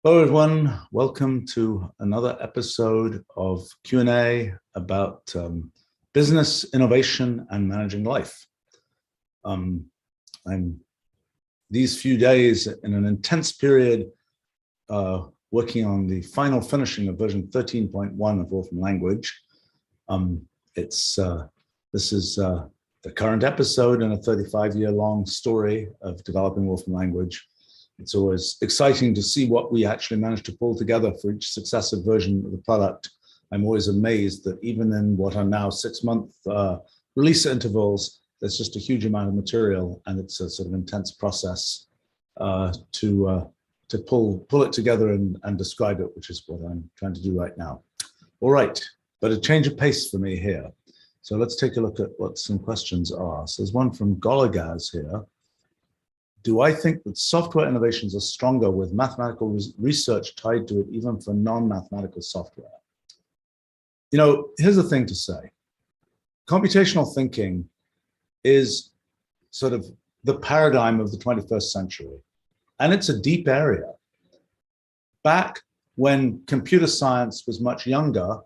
Hello, everyone. Welcome to another episode of Q&A about business, innovation, and managing life. I'm these few days in an intense period working on the final finishing of version 13.1 of Wolfram Language. This is the current episode in a 35-year-long story of developing Wolfram Language. It's always exciting to see what we actually manage to pull together for each successive version of the product. I'm always amazed that even in what are now 6-month release intervals, there's just a huge amount of material, and it's a sort of intense process to pull it together and describe it, which is what I'm trying to do right now. All right, but a change of pace for me here. So let's take a look at what some questions are. So there's one from Golagaz here. Do I think that software innovations are stronger with mathematical research tied to it, even for non-mathematical software? You know, here's the thing to say. Computational thinking is sort of the paradigm of the 21st century, and it's a deep area. Back when computer science was much younger,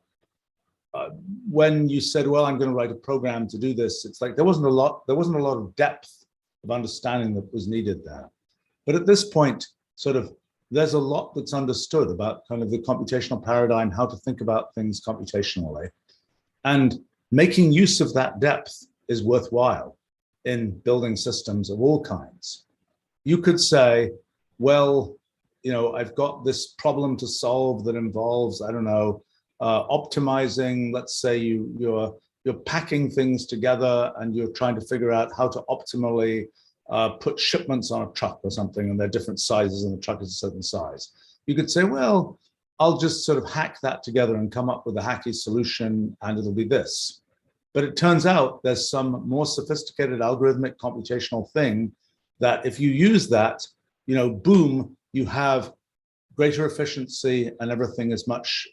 when you said, well, I'm going to write a program to do this, it's like there wasn't a lot of depth of understanding that was needed there. But at this point, sort of, there's a lot that's understood about kind of the computational paradigm, how to think about things computationally. And making use of that depth is worthwhile in building systems of all kinds. You could say, well, you know, I've got this problem to solve that involves, I don't know, optimizing, let's say you're packing things together and you're trying to figure out how to optimally put shipments on a truck or something, and they're different sizes and the truck is a certain size. You could say, well, I'll just sort of hack that together and come up with a hacky solution and it'll be this. But it turns out there's some more sophisticated algorithmic computational thing that if you use that, you know, boom, you have greater efficiency and everything is much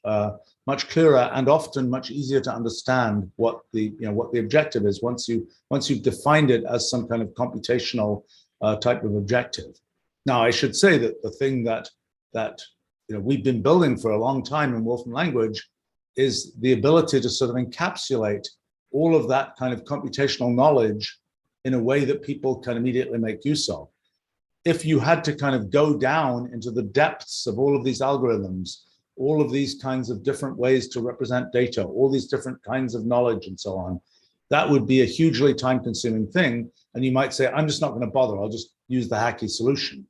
clearer and often much easier to understand what the objective is once you've defined it as some kind of computational type of objective. Now, I should say that the thing that we've been building for a long time in Wolfram Language is the ability to sort of encapsulate all of that kind of computational knowledge in a way that people can immediately make use of. If you had to kind of go down into the depths of all of these algorithms, all of these kinds of different ways to represent data, all these different kinds of knowledge and so on, that would be a hugely time-consuming thing. And you might say, I'm just not going to bother, I'll just use the hacky solution.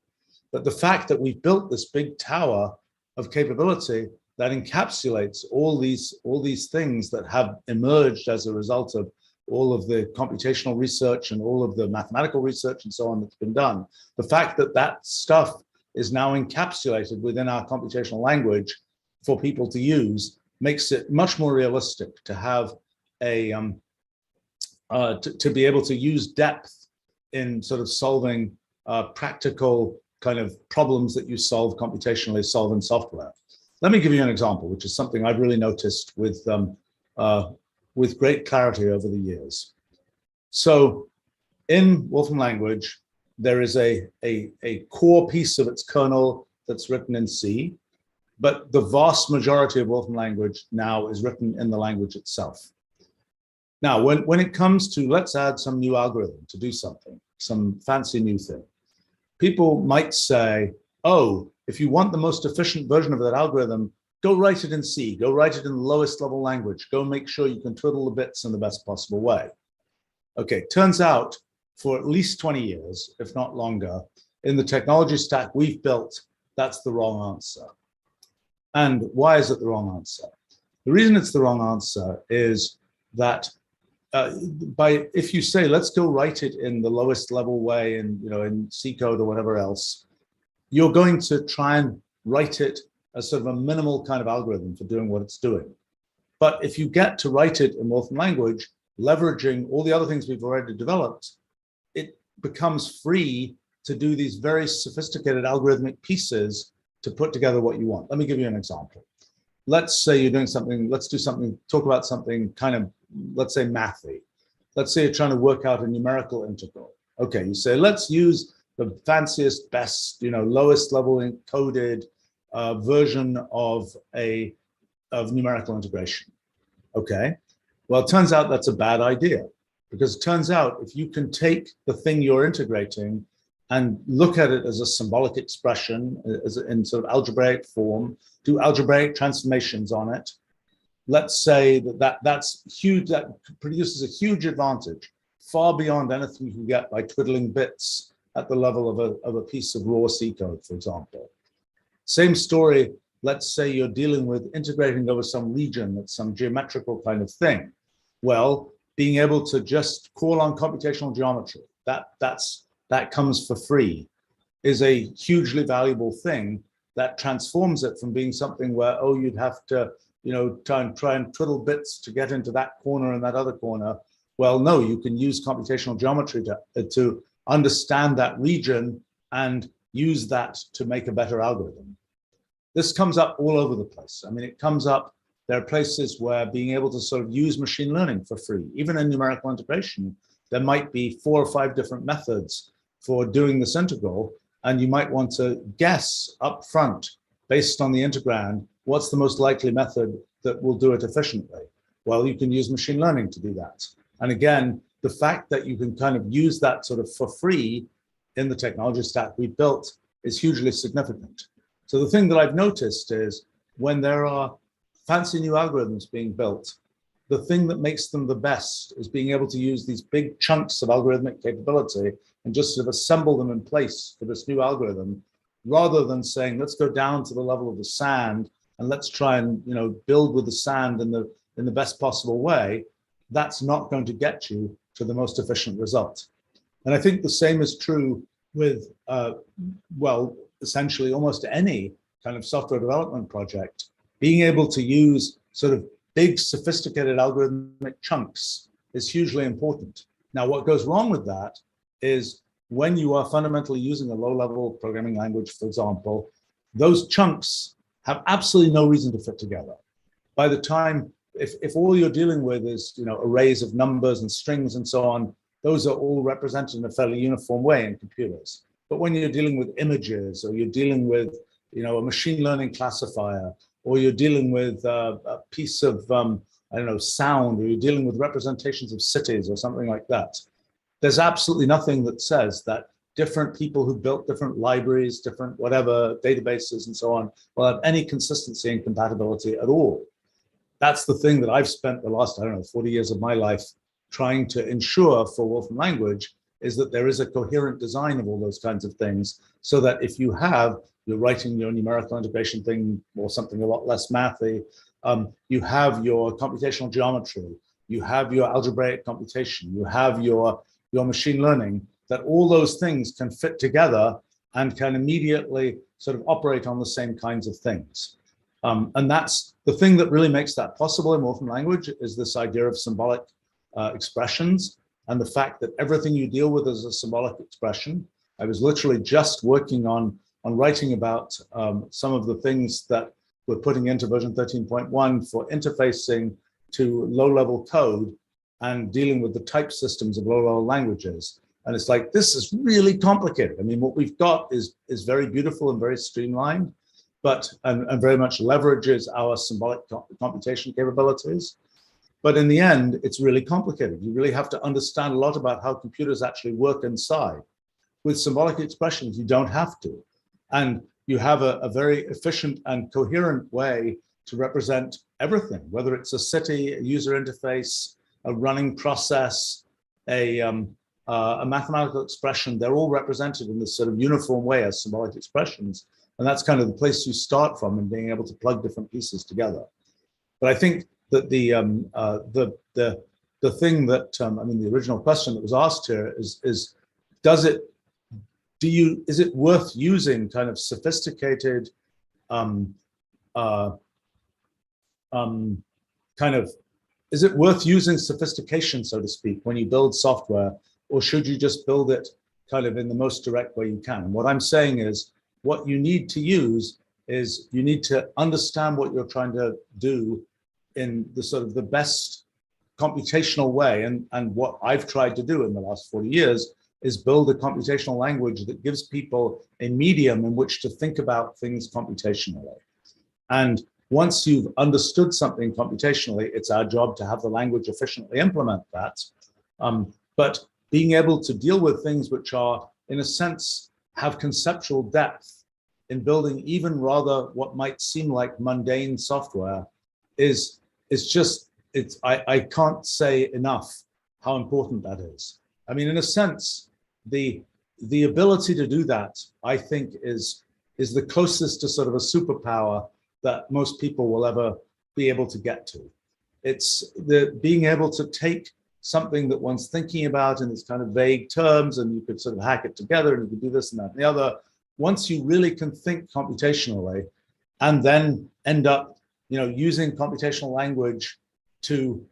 But the fact that we've built this big tower of capability that encapsulates all these things that have emerged as a result of all of the computational research and all of the mathematical research and so on that's been done, the fact that that stuff is now encapsulated within our computational language for people to use makes it much more realistic to have a to be able to use depth in sort of solving practical kind of problems that you solve computationally, solve in software. Let me give you an example, which is something I've really noticed with great clarity over the years. So in Wolfram Language, there is a core piece of its kernel that's written in C, but the vast majority of Wolfram Language now is written in the language itself. Now, when it comes to let's add some new algorithm to do something, some fancy new thing, people might say, oh, if you want the most efficient version of that algorithm, go write it in C, go write it in the lowest level language, go make sure you can twiddle the bits in the best possible way. Okay, turns out for at least 20 years, if not longer, in the technology stack we've built, that's the wrong answer. And why is it the wrong answer? The reason it's the wrong answer is that if you say, let's go write it in the lowest level way in C code or whatever else, you're going to try and write it as sort of a minimal kind of algorithm for doing what it's doing. But if you get to write it in Wolfram Language, leveraging all the other things we've already developed, it becomes free to do these very sophisticated algorithmic pieces to put together what you want. Let me give you an example. Let's say you're doing something, talk about something kind of, let's say mathy. Let's say you're trying to work out a numerical integral. Okay, you say, let's use the fanciest, best, lowest level encoded version of numerical integration. Okay, well, it turns out that's a bad idea, because it turns out if you can take the thing you're integrating and look at it as a symbolic expression, in sort of algebraic form, do algebraic transformations on it, let's say that's huge, that produces a huge advantage, far beyond anything you can get by twiddling bits at the level of a piece of raw C code, for example. Same story, let's say you're dealing with integrating over some region, that's some geometrical kind of thing. Well, being able to just call on computational geometry, that comes for free, is a hugely valuable thing that transforms it from being something where, oh, you'd have to, try and twiddle bits to get into that corner and that other corner. Well, no, you can use computational geometry to understand that region and use that to make a better algorithm. This comes up all over the place. I mean, it comes up, there are places where being able to sort of use machine learning for free, even in numerical integration, there might be 4 or 5 different methods for doing this integral, and you might want to guess up front, based on the integrand, what's the most likely method that will do it efficiently. Well, you can use machine learning to do that. And again, the fact that you can kind of use that sort of for free in the technology stack we built is hugely significant. So the thing that I've noticed is when there are fancy new algorithms being built, the thing that makes them the best is being able to use these big chunks of algorithmic capability and just sort of assemble them in place for this new algorithm, rather than saying, let's go down to the level of the sand and let's try and build with the sand in the best possible way. That's not going to get you to the most efficient result. And I think the same is true with, well, essentially almost any kind of software development project. Being able to use sort of big, sophisticated algorithmic chunks is hugely important. Now, what goes wrong with that is when you are fundamentally using a low-level programming language, for example, those chunks have absolutely no reason to fit together. By the time, if all you're dealing with is arrays of numbers and strings and so on, those are all represented in a fairly uniform way in computers. But when you're dealing with images, or you're dealing with a machine learning classifier, or you're dealing with a piece of sound, or you're dealing with representations of cities or something like that, there's absolutely nothing that says that different people who built different libraries, different whatever databases and so on, will have any consistency and compatibility at all. That's the thing that I've spent the last, 40 years of my life trying to ensure for Wolfram Language, is that there is a coherent design of all those kinds of things, so that if you're writing your numerical integration thing or something a lot less mathy, you have your computational geometry, you have your algebraic computation, you have your machine learning, that all those things can fit together and can immediately sort of operate on the same kinds of things. And that's the thing that really makes that possible in Wolfram Language, is this idea of symbolic expressions, and the fact that everything you deal with is a symbolic expression. I was literally just working on writing about some of the things that we're putting into version 13.1 for interfacing to low-level code and dealing with the type systems of low-level languages. And it's like, this is really complicated. I mean, what we've got is very beautiful and very streamlined, and very much leverages our symbolic computation capabilities. But in the end, it's really complicated. You really have to understand a lot about how computers actually work inside. With symbolic expressions, you don't have to. And you have a very efficient and coherent way to represent everything, whether it's a city, a user interface, a running process, a mathematical expression. They're all represented in this sort of uniform way as symbolic expressions. And that's kind of the place you start from in being able to plug different pieces together. But I think that the thing that, the original question that was asked here is it worth using kind of sophisticated, is it worth using sophistication, so to speak, when you build software, or should you just build it kind of in the most direct way you can? And what I'm saying is, what you need to use is you need to understand what you're trying to do in the sort of the best computational way. And what I've tried to do in the last 40 years is build a computational language that gives people a medium in which to think about things computationally. And once you've understood something computationally, it's our job to have the language efficiently implement that. But being able to deal with things which are, in a sense, have conceptual depth in building even rather what might seem like mundane software I can't say enough how important that is. I mean, in a sense, the ability to do that, I think, is the closest to sort of a superpower that most people will ever be able to get to. It's the being able to take something that one's thinking about in these kind of vague terms, and you could sort of hack it together, and you could do this and that and the other. Once you really can think computationally, and then end up, using computational language to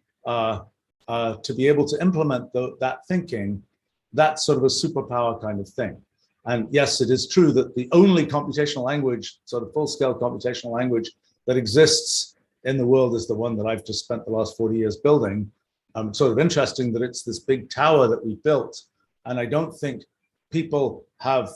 be able to implement that thinking, that's sort of a superpower kind of thing. And yes, it is true that the only computational language, sort of full-scale computational language that exists in the world is the one that I've just spent the last 40 years building. Sort of interesting that it's this big tower that we built. And I don't think people have,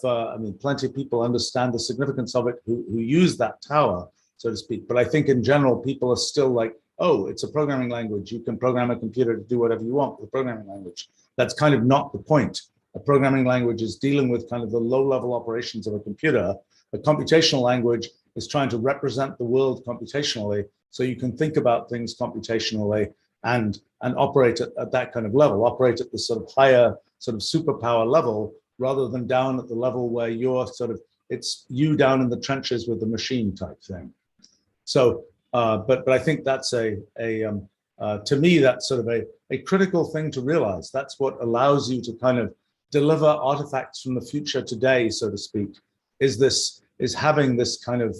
plenty of people understand the significance of it who use that tower, so to speak. But I think in general, people are still like, oh, it's a programming language. You can program a computer to do whatever you want with a programming language. That's kind of not the point. A programming language is dealing with kind of the low-level operations of a computer. A computational language is trying to represent the world computationally, so you can think about things computationally and operate at that kind of level, operate at this sort of higher sort of superpower level, rather than down at the level where you're sort of, it's you down in the trenches with the machine type thing. So, but I think that's to me, that's sort of a critical thing to realize. That's what allows you to kind of deliver artifacts from the future today, so to speak, is having this kind of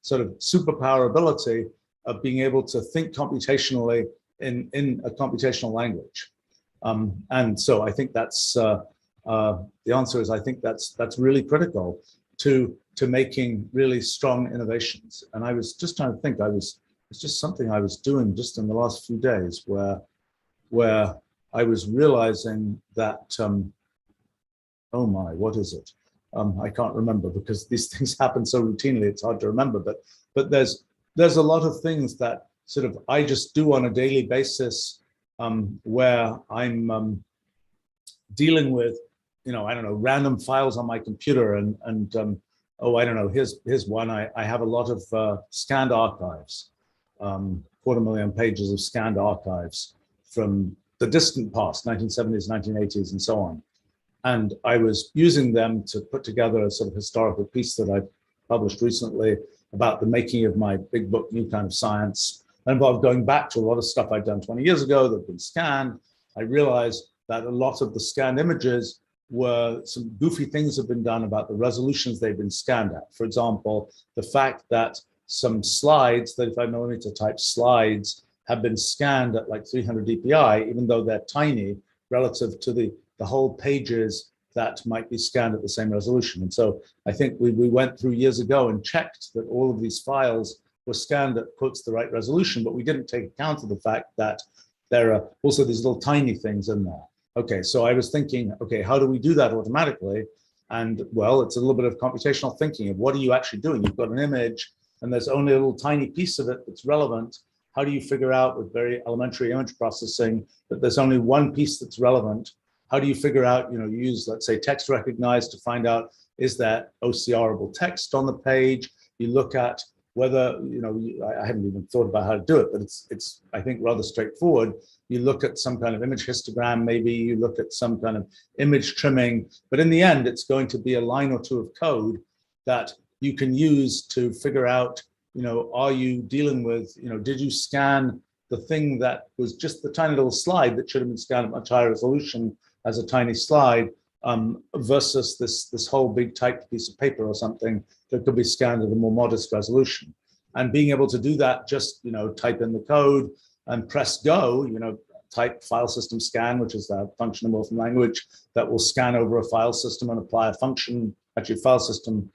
sort of superpower ability of being able to think computationally in a computational language. And so I think that's, the answer is, I think that's really critical to making really strong innovations. And I was just trying to think, it's just something I was doing just in the last few days where I was realizing that, oh my, what is it? I can't remember because these things happen so routinely, it's hard to remember, but there's a lot of things that sort of I just do on a daily basis, where I'm dealing with, I don't know, random files on my computer and oh, I don't know, here's one. I have a lot of scanned archives, 250,000 pages of scanned archives from the distant past, 1970s, 1980s, and so on. And I was using them to put together a sort of historical piece that I published recently about the making of my big book, New Kind of Science. It involved going back to a lot of stuff I'd done 20 years ago that had been scanned. I realized that a lot of the scanned images were some goofy things have been done about the resolutions they've been scanned at. For example, the fact that some slides, 35mm type slides, have been scanned at like 300 dpi, even though they're tiny relative to the whole pages that might be scanned at the same resolution. And so I think we went through years ago and checked that all of these files were scanned at quotes the right resolution, but we didn't take account of the fact that there are also these little tiny things in there. Okay, so I was thinking, okay, how do we do that automatically? And well, it's a little bit of computational thinking of what are you actually doing? You've got an image and there's only a little tiny piece of it that's relevant. How do you figure out with very elementary image processing that there's only one piece that's relevant? How do you figure out, you use, let's say, text recognize to find out, is that OCRable text on the page? You look at whether, I haven't even thought about how to do it, but it's I think, rather straightforward. You look at some kind of image histogram, maybe you look at some kind of image trimming, but in the end, it's going to be a line or two of code that you can use to figure out, are you dealing with, did you scan the thing that was just the tiny little slide that should have been scanned at much higher resolution as a tiny slide, versus this whole big typed piece of paper or something that could be scanned at a more modest resolution. And being able to do that, just type in the code and press go, type file system scan, which is a function in Wolfram language that will scan over a file system and apply a function. Actually, file system,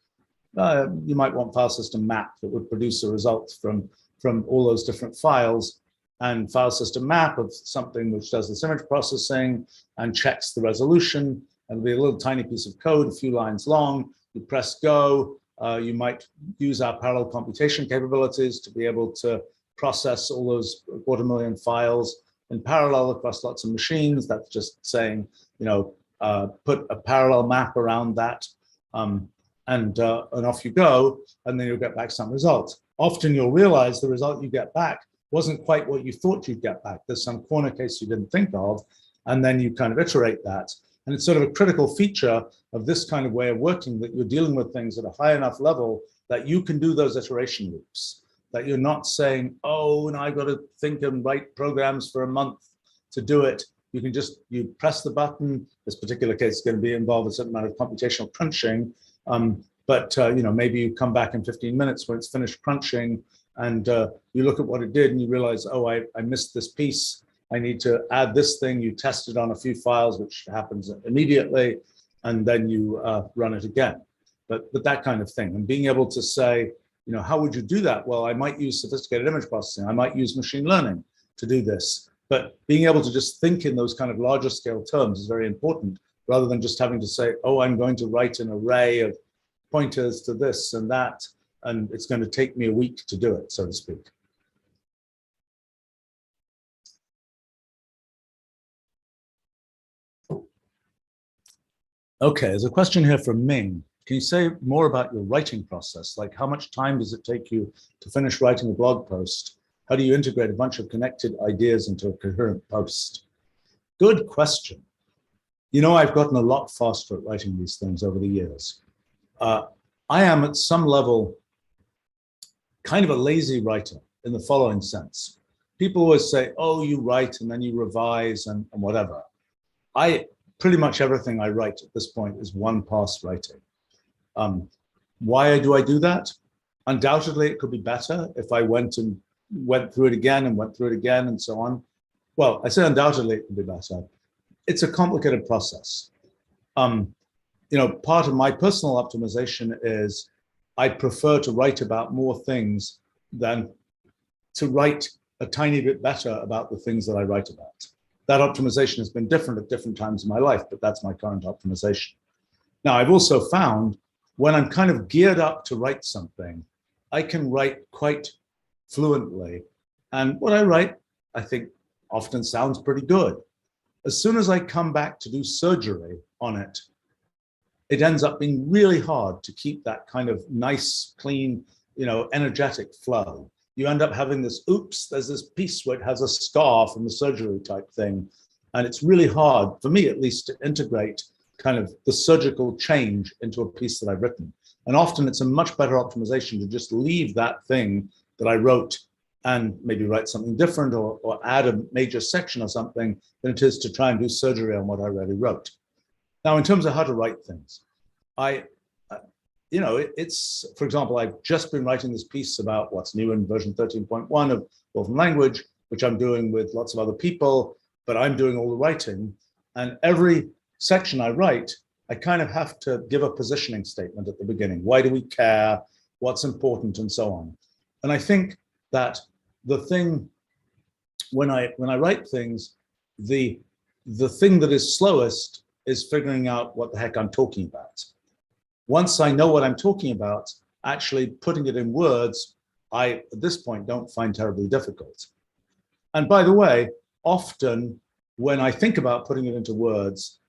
you might want file system map that would produce a result from all those different files, and file system map of something which does this image processing and checks the resolution It'll be a little tiny piece of code, a few lines long. You press go. You might use our parallel computation capabilities to be able to process all those 250,000 files in parallel across lots of machines. That's just saying, put a parallel map around that, and off you go, and then you'll get back some result. Often you'll realize the result you get back wasn't quite what you thought you'd get back. There's some corner case you didn't think of, and then you kind of iterate that. And it's sort of a critical feature of this kind of way of working, that you're dealing with things at a high enough level that you can do those iteration loops, that you're not saying, oh, and I've got to think and write programs for a month to do it. You can just, you press the button. This particular case is going to be involved a certain amount of computational crunching. But maybe you come back in 15 minutes when it's finished crunching, and you look at what it did and you realize, oh, I missed this piece. I need to add this thing. You test it on a few files, which happens immediately, and then you run it again. But that kind of thing, and being able to say, how would you do that? Well, I might use sophisticated image processing. I might use machine learning to do this. But being able to just think in those kind of larger scale terms is very important, rather than just having to say, oh, I'm going to write an array of pointers to this and that, and it's going to take me a week to do it, so to speak. Okay, there's a question here from Ming. Can you say more about your writing process? Like, how much time does it take you to finish writing a blog post? How do you integrate a bunch of connected ideas into a coherent post? Good question. I've gotten a lot faster at writing these things over the years. I am at some level kind of a lazy writer in the following sense. People always say, oh, you write and then you revise and whatever. Pretty much everything I write at this point is one pass writing. Why do I do that? Undoubtedly, it could be better if I went through it again and so on. Well, I say undoubtedly it could be better. It's a complicated process. Part of my personal optimization is I prefer to write about more things than to write a tiny bit better about the things that I write about. That optimization has been different at different times in my life, but that's my current optimization. Now, I've also found when I'm kind of geared up to write something, I can write quite fluently. And what I write, I think, often sounds pretty good. As soon as I come back to do surgery on it, it ends up being really hard to keep that kind of nice, clean, energetic flow. You end up having this, oops, there's this piece where it has a scar from the surgery type thing. And it's really hard, for me at least, to integrate kind of the surgical change into a piece that I've written. And often it's a much better optimization to just leave that thing that I wrote and maybe write something different or add a major section or something than it is to try and do surgery on what I already wrote. Now, in terms of how to write things, it's, for example, I've just been writing this piece about what's new in version 13.1 of Wolfram Language, which I'm doing with lots of other people, but I'm doing all the writing. And every section I write, I kind of have to give a positioning statement at the beginning. Why do we care? What's important, and so on. And I think that the thing, when I write things, the thing that is slowest is figuring out what the heck I'm talking about. Once I know what I'm talking about, actually putting it in words, I, at this point, don't find terribly difficult. And by the way, often when I think about putting it into words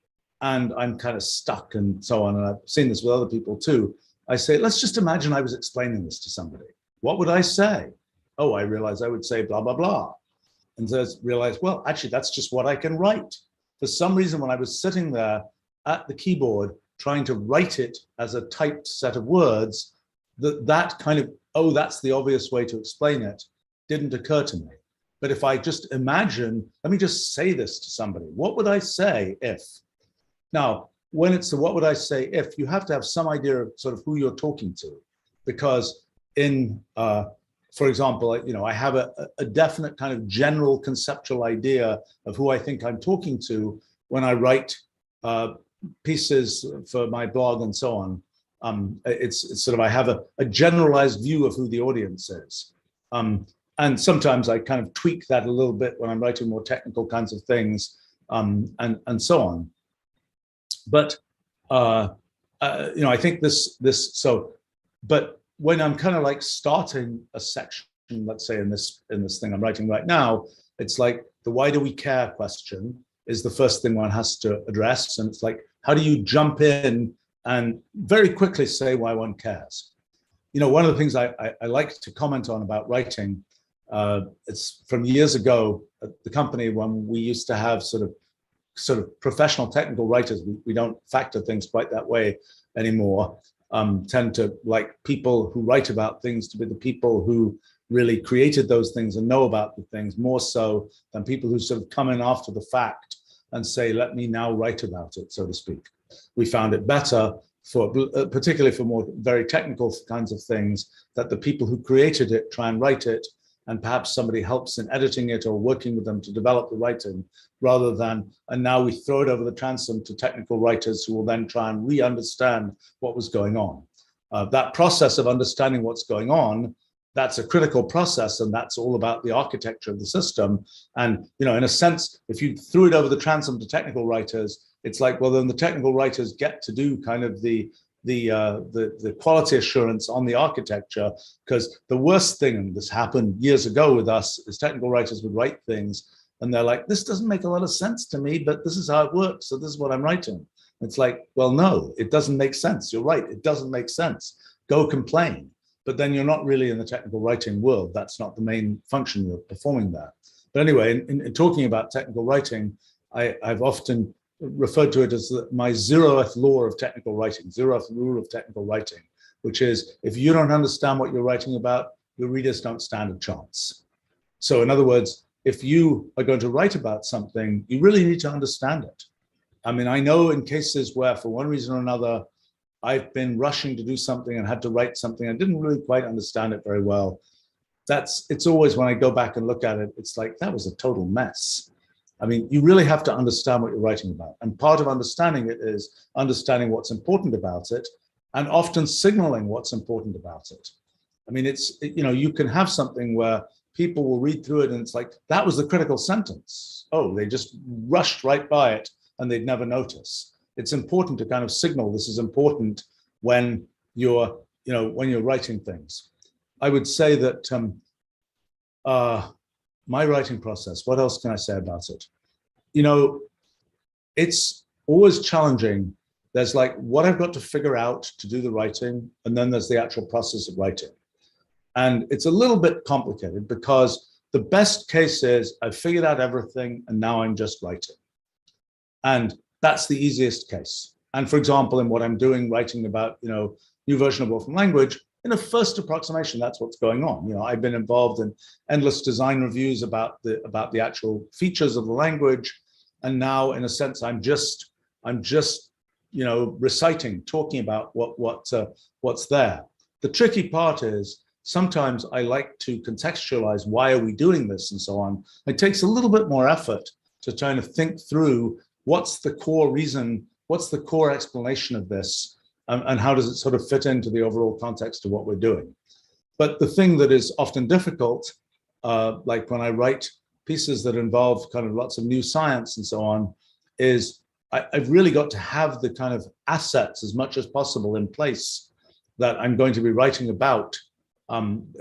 and I'm kind of stuck and so on, and I've seen this with other people too, I say, let's just imagine I was explaining this to somebody. What would I say? Oh, I realize I would say blah, blah, blah. And so I realized, well, actually, that's just what I can write. For some reason, when I was sitting there at the keyboard, trying to write it as a typed set of words, that kind of, oh, that's the obvious way to explain it, didn't occur to me. But if I just imagine, let me just say this to somebody. What would I say if? Now, when it's the what would I say if, you have to have some idea of sort of who you're talking to. Because in, for example, I have a definite kind of general conceptual idea of who I think I'm talking to when I write pieces for my blog and so on. It's sort of, I have a generalized view of who the audience is. And sometimes I kind of tweak that a little bit when I'm writing more technical kinds of things, and so on. But I think but when I'm kind of like starting a section, let's say in this thing I'm writing right now, it's like the why do we care question is the first thing one has to address. And it's like, how do you jump in and very quickly say why one cares? One of the things I like to comment on about writing, it's from years ago at the company when we used to have sort of professional technical writers. We don't factor things quite that way anymore. Tend to like people who write about things to be the people who really created those things and know about the things more so than people who sort of come in after the fact and say, let me now write about it, so to speak. We found it better particularly for more very technical kinds of things, that the people who created it try and write it, and perhaps somebody helps in editing it or working with them to develop the writing, rather than, and now we throw it over the transom to technical writers who will then try and re-understand what was going on. That process of understanding what's going on, that's a critical process, and that's all about the architecture of the system. And, in a sense, if you threw it over the transom to technical writers, it's like, well, then the technical writers get to do kind of the quality assurance on the architecture, because the worst thing, and this happened years ago with us, is technical writers would write things and they're like, this doesn't make a lot of sense to me, but this is how it works, so this is what I'm writing. It's like, well, no, it doesn't make sense. You're right, it doesn't make sense. Go complain. But then you're not really in the technical writing world. That's not the main function you're performing there. But anyway, in talking about technical writing, I've often referred to it as my 0th law of technical writing, 0th rule of technical writing, which is, if you don't understand what you're writing about, your readers don't stand a chance. So in other words, if you are going to write about something, you really need to understand it. I mean, I know in cases where for one reason or another, I've been rushing to do something and had to write something, I didn't really quite understand it very well. It's always, when I go back and look at it, it's like, that was a total mess. I mean, you really have to understand what you're writing about. And part of understanding it is understanding what's important about it, and often signaling what's important about it. I mean, you can have something where people will read through it and it's like, that was the critical sentence. Oh, they just rushed right by it and they'd never notice. It's important to kind of signal this is important when you're writing things. I would say that my writing process, what else can I say about it? It's always challenging. There's like what I've got to figure out to do the writing, and then there's the actual process of writing. And it's a little bit complicated, because the best case is I've figured out everything and now I'm just writing. And that's the easiest case. And for example, in what I'm doing, writing about, new version of Wolfram language, in a first approximation, that's what's going on. I've been involved in endless design reviews about the actual features of the language. And now, in a sense, I'm just reciting, talking about what's there. The tricky part is, sometimes I like to contextualize, why are we doing this and so on. It takes a little bit more effort to try to think through what's the core reason, what's the core explanation of this, and how does it sort of fit into the overall context of what we're doing. But the thing that is often difficult, like when I write pieces that involve kind of lots of new science and so on, is I've really got to have the kind of assets as much as possible in place that I'm going to be writing about.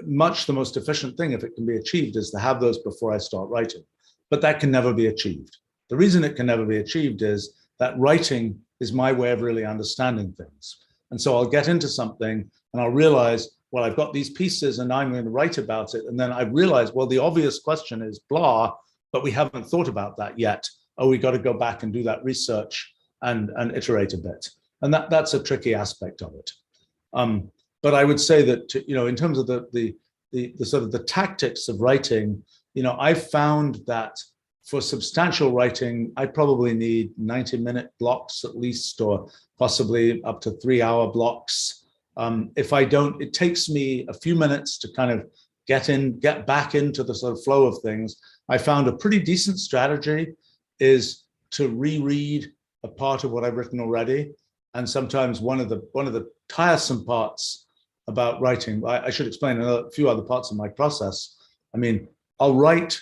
Much the most efficient thing, if it can be achieved, is to have those before I start writing. But that can never be achieved. The reason it can never be achieved is that writing is my way of really understanding things. And so I'll get into something and I'll realize, well, I've got these pieces and now I'm going to write about it. And then I realize, well, the obvious question is blah, but we haven't thought about that yet. Oh, we got to go back and do that research and iterate a bit. And that's a tricky aspect of it. But I would say that, in terms of the sort of the tactics of writing, I've found that for substantial writing, I probably need 90-minute blocks at least, or possibly up to 3-hour blocks. If I don't, it takes me a few minutes to kind of get back into the sort of flow of things. I found a pretty decent strategy is to reread a part of what I've written already. And sometimes one of the tiresome parts about writing, I should explain a few other parts of my process. I mean, I'll write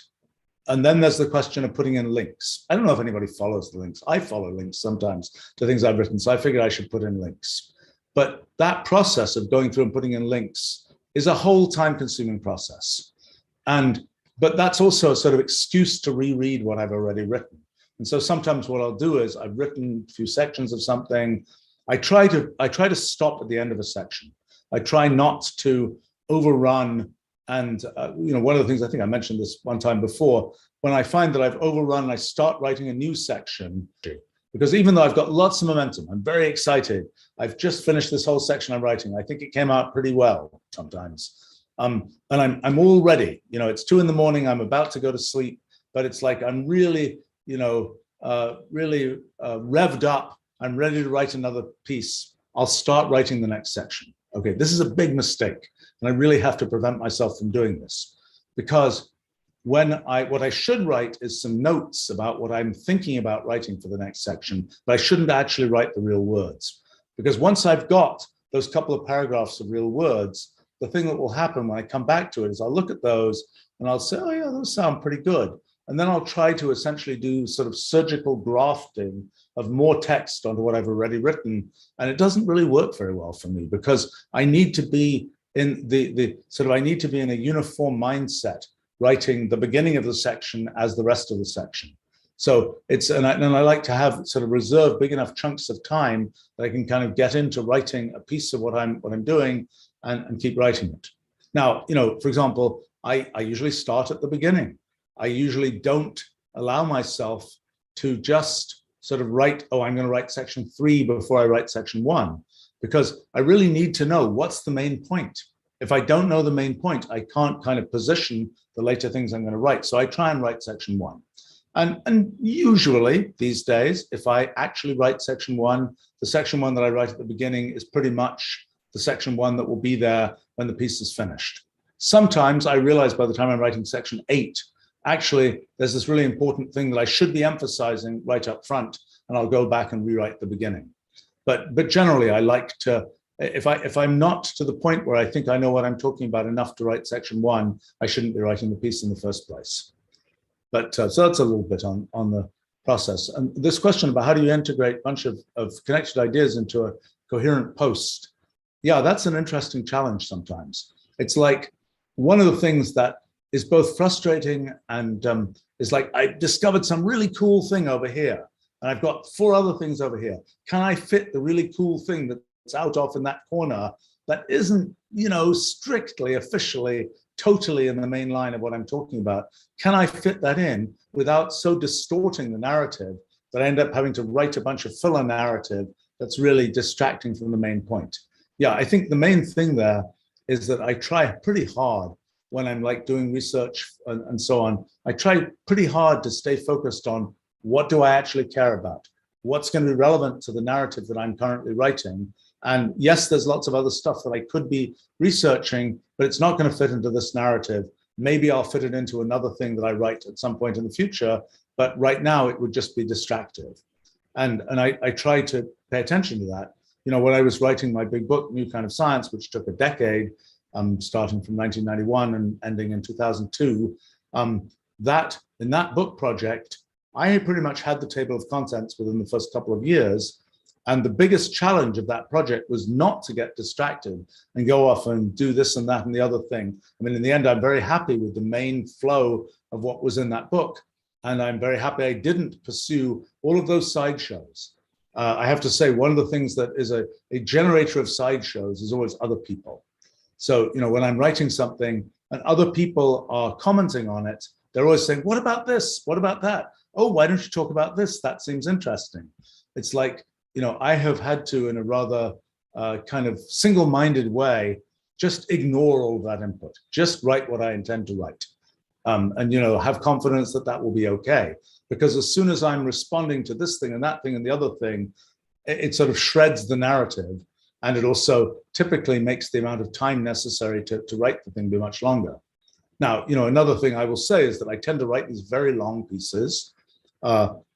And then there's the question of putting in links. I don't know if anybody follows the links. I follow links sometimes to things I've written, so I figured I should put in links. But that process of going through and putting in links is a whole time-consuming process. But that's also a sort of excuse to reread what I've already written. And so sometimes what I'll do is I've written a few sections of something. I try to stop at the end of a section. I try not to overrun. And one of the things, I think I mentioned this one time before, when I find that I've overrun, I start writing a new section, because even though I've got lots of momentum, I'm very excited. I've just finished this whole section I'm writing. I think it came out pretty well sometimes. And I'm all ready. It's 2 a.m. I'm about to go to sleep, but it's like I'm really, revved up. I'm ready to write another piece. I'll start writing the next section. Okay, this is a big mistake, and I really have to prevent myself from doing this, because what I should write is some notes about what I'm thinking about writing for the next section, but I shouldn't actually write the real words, because once I've got those couple of paragraphs of real words, the thing that will happen when I come back to it is I'll look at those and I'll say, oh yeah, those sound pretty good. And then I'll try to essentially do sort of surgical grafting of more text onto what I've already written. And it doesn't really work very well for me, because I need to be in I need to be in a uniform mindset, writing the beginning of the section as the rest of the section. So and I like to have sort of reserve big enough chunks of time that I can kind of get into writing a piece of what I'm doing and keep writing it. Now, for example, I usually start at the beginning. I usually don't allow myself to just sort of write, oh, I'm going to write section 3 before I write section 1, because I really need to know what's the main point. If I don't know the main point, I can't kind of position the later things I'm going to write. So I try and write section 1. And usually these days, if I actually write section 1, the section 1 that I write at the beginning is pretty much the section 1 that will be there when the piece is finished. Sometimes I realize by the time I'm writing section 8, actually, there's this really important thing that I should be emphasizing right up front, and I'll go back and rewrite the beginning. But generally, I like to, if I'm not to the point where I think I know what I'm talking about enough to write section 1, I shouldn't be writing the piece in the first place. But so that's a little bit on the process. And this question about how do you integrate a bunch of connected ideas into a coherent post? Yeah, that's an interesting challenge sometimes. It's like one of the things that is both frustrating and is like, I discovered some really cool thing over here, and I've got 4 other things over here. Can I fit the really cool thing that's out off in that corner that isn't, strictly, officially, totally in the main line of what I'm talking about? Can I fit that in without so distorting the narrative that I end up having to write a bunch of filler narrative that's really distracting from the main point? Yeah, I think the main thing there is that I try pretty hard when I'm like doing research and so on. I try pretty hard to stay focused on what do I actually care about? What's going to be relevant to the narrative that I'm currently writing? And yes, there's lots of other stuff that I could be researching, but it's not going to fit into this narrative. Maybe I'll fit it into another thing that I write at some point in the future, but right now it would just be distractive. And I try to pay attention to that. When I was writing my big book, New Kind of Science, which took a decade, starting from 1991 and ending in 2002, in that book project, I pretty much had the table of contents within the first couple of years. And the biggest challenge of that project was not to get distracted and go off and do this and that and the other thing. I mean, in the end, I'm very happy with the main flow of what was in that book. And I'm very happy I didn't pursue all of those sideshows. I have to say, one of the things that is a generator of sideshows is always other people. So, when I'm writing something and other people are commenting on it, they're always saying, what about this? What about that? Oh, why don't you talk about this? That seems interesting. It's like, I have had to, in a rather kind of single-minded way, just ignore all that input, just write what I intend to write. And have confidence that that will be okay. Because as soon as I'm responding to this thing and that thing and the other thing, it sort of shreds the narrative. And it also typically makes the amount of time necessary to write the thing be much longer. Now, another thing I will say is that I tend to write these very long pieces.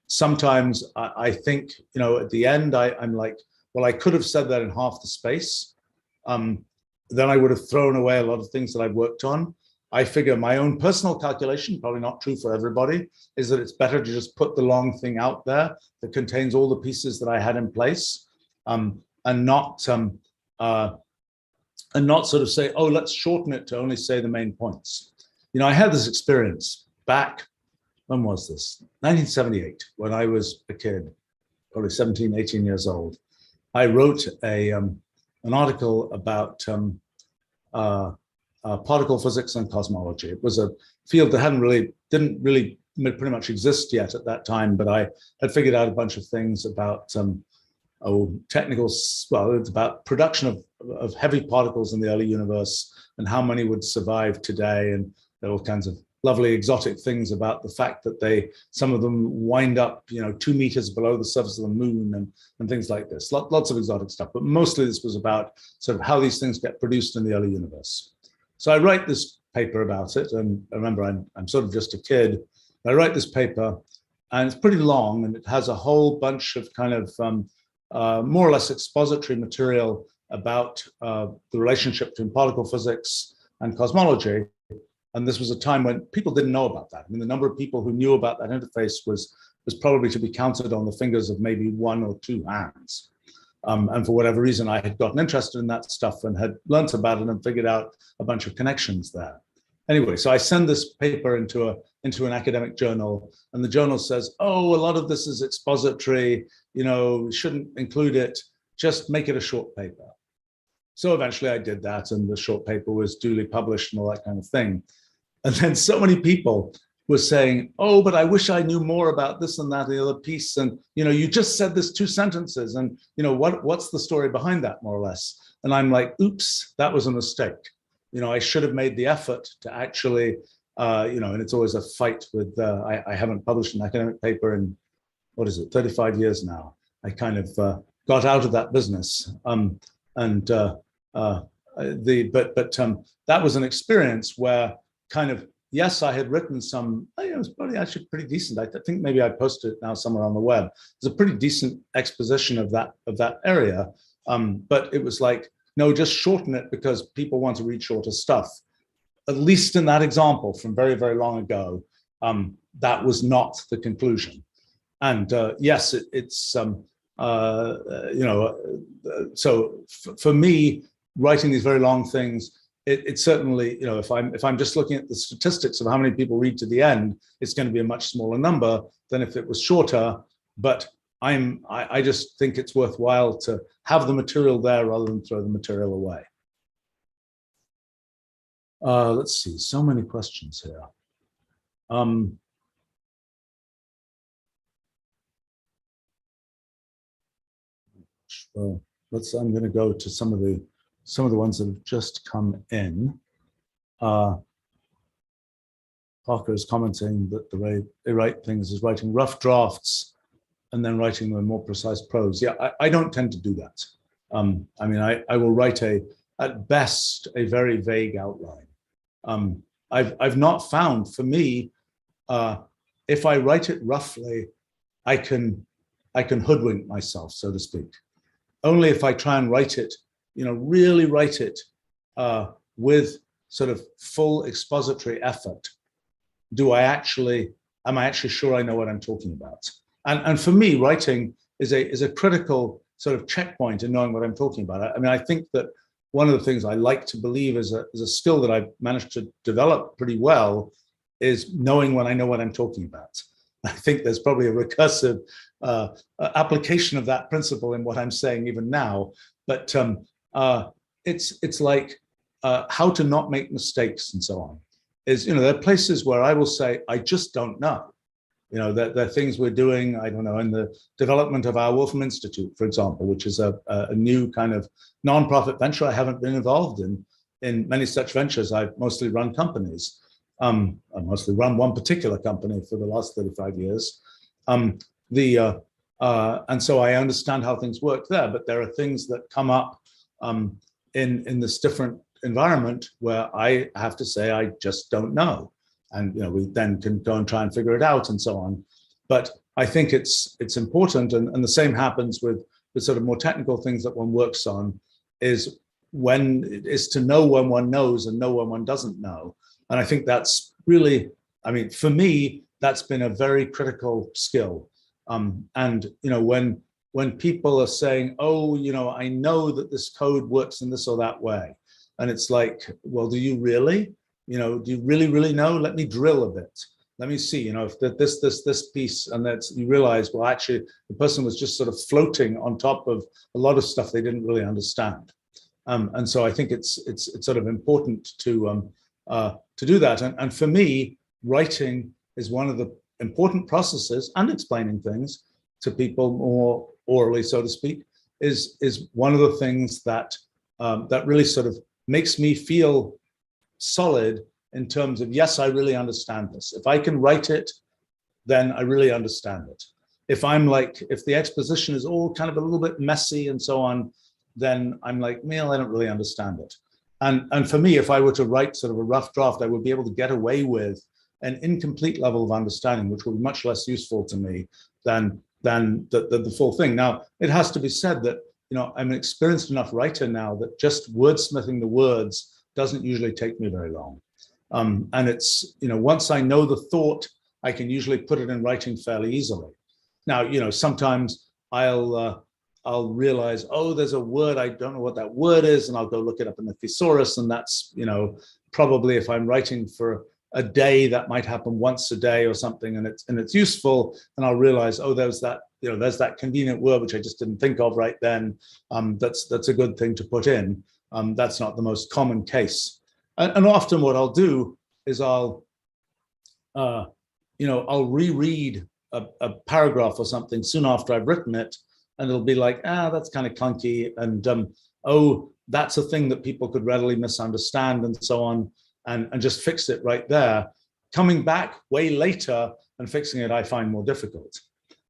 Sometimes I think, at the end, I'm like, well, I could have said that in half the space. Then I would have thrown away a lot of things that I've worked on. I figure my own personal calculation, probably not true for everybody, is that it's better to just put the long thing out there that contains all the pieces that I had in place, and not sort of say, oh, let's shorten it to only say the main points. I had this experience back, when was this? 1978, when I was a kid, probably 17, 18 years old. I wrote an article about particle physics and cosmology. It was a field that didn't really pretty much exist yet at that time, but I had figured out a bunch of things about it's about production of heavy particles in the early universe and how many would survive today. And there were all kinds of lovely exotic things about the fact that some of them wind up, 2 meters below the surface of the moon and things like this. Lots of exotic stuff, but mostly this was about sort of how these things get produced in the early universe. So I write this paper about it, and remember, I'm sort of just a kid. I write this paper, and it's pretty long, and it has a whole bunch of kind of more or less expository material about the relationship between particle physics and cosmology. And this was a time when people didn't know about that. I mean, the number of people who knew about that interface was probably to be counted on the fingers of maybe 1 or 2 hands. And for whatever reason, I had gotten interested in that stuff and had learnt about it and figured out a bunch of connections there. Anyway, so I send this paper into an academic journal, and the journal says, oh, a lot of this is expository, shouldn't include it, just make it a short paper. So eventually I did that, and the short paper was duly published and all that kind of thing. And then so many people were saying, oh, but I wish I knew more about this and that, the other piece. And, you just said this 2 sentences, and, what's the story behind that, more or less? And I'm like, oops, that was a mistake. I should have made the effort to actually, and it's always a fight with, I haven't published an academic paper in, 35 years now. I kind of got out of that business. That was an experience where kind of, yes, I had written some, it was probably actually pretty decent. I think maybe I posted it now somewhere on the web. It's a pretty decent exposition of that area. But it was like, no, just shorten it because people want to read shorter stuff. At least in that example from very, very long ago, that was not the conclusion. And yes, so for me, writing these very long things, it certainly, if I'm just looking at the statistics of how many people read to the end, it's going to be a much smaller number than if it was shorter. But I just think it's worthwhile to have the material there rather than throw the material away. Let's see, so many questions here. Well, I'm going to go to some of the ones that have just come in. Parker is commenting that the way they write things is writing rough drafts and then writing a more precise prose. Yeah, I don't tend to do that. I mean, I will write at best a very vague outline. I've not found, for me, if I write it roughly, I can hoodwink myself, so to speak. Only if I try and write it, really write it with sort of full expository effort, am I actually sure I know what I'm talking about? And for me, writing is a critical sort of checkpoint in knowing what I'm talking about. I mean, I think that one of the things I like to believe is a skill that I've managed to develop pretty well is knowing when I know what I'm talking about. I think there's probably a recursive application of that principle in what I'm saying even now. But it's like how to not make mistakes and so on. There are places where I will say, I just don't know. There are things we're doing, I don't know, in the development of our Wolfram Institute, for example, which is a new kind of nonprofit venture. I haven't been involved in many such ventures. I've mostly run companies. I mostly run one particular company for the last 35 years. And so I understand how things work there, but there are things that come up in this different environment where I have to say, I just don't know. And we then can go and try and figure it out and so on. But I think it's important, and the same happens with the sort of more technical things that one works on, is to know when one knows and know when one doesn't know. And I think that's really, I mean, for me, that's been a very critical skill. And when people are saying, oh, I know that this code works in this or that way, and it's like, well, do you really? Do you really know? Let me drill a bit. Let me see, if this piece, and that's, you realize, well, actually, the person was just sort of floating on top of a lot of stuff they didn't really understand. And so I think it's sort of important to do that. And for me, writing is one of the important processes, and explaining things to people more orally, so to speak, is one of the things that that really sort of makes me feel solid in terms of, yes, I really understand this. If I can write it, then I really understand it. If the exposition is all kind of a little bit messy and so on, then I'm like, well, I don't really understand it. And for me, if I were to write sort of a rough draft, I would be able to get away with an incomplete level of understanding, which would be much less useful to me than the full thing. Now, it has to be said that, I'm an experienced enough writer now that just wordsmithing the words doesn't usually take me very long. And it's, once I know the thought, I can usually put it in writing fairly easily. Now, sometimes I'll realize, oh, there's a word, I don't know what that word is, and I'll go look it up in the thesaurus, and that's, probably if I'm writing for a day, that might happen once a day or something, and it's useful, and I'll realize, oh, there's that convenient word which I just didn't think of right then. That's a good thing to put in. That's not the most common case. And often what I'll do is I'll reread a paragraph or something soon after I've written it, and it'll be like, that's kind of clunky, and oh, that's a thing that people could readily misunderstand, and so on, and just fix it right there. Coming back way later and fixing it, I find more difficult.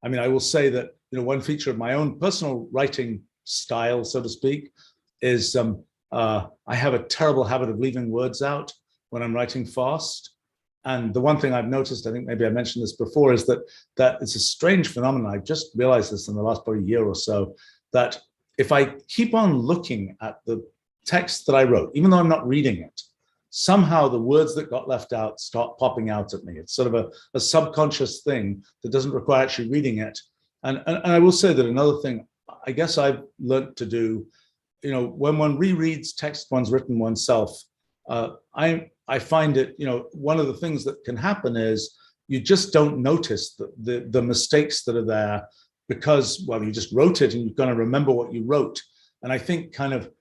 I mean, I will say that, one feature of my own personal writing style, so to speak, is I have a terrible habit of leaving words out when I'm writing fast. And the one thing I've noticed, I think maybe I mentioned this before, is that it's a strange phenomenon. I've just realized this in the last probably year or so, that if I keep on looking at the text that I wrote, even though I'm not reading it, somehow the words that got left out start popping out at me. It's sort of a subconscious thing that doesn't require actually reading it. And I will say that another thing I guess I've learned to do, when one rereads text one's written oneself, I find it, one of the things that can happen is you just don't notice the mistakes that are there because, well, you just wrote it and you're going to remember what you wrote. And I think kind of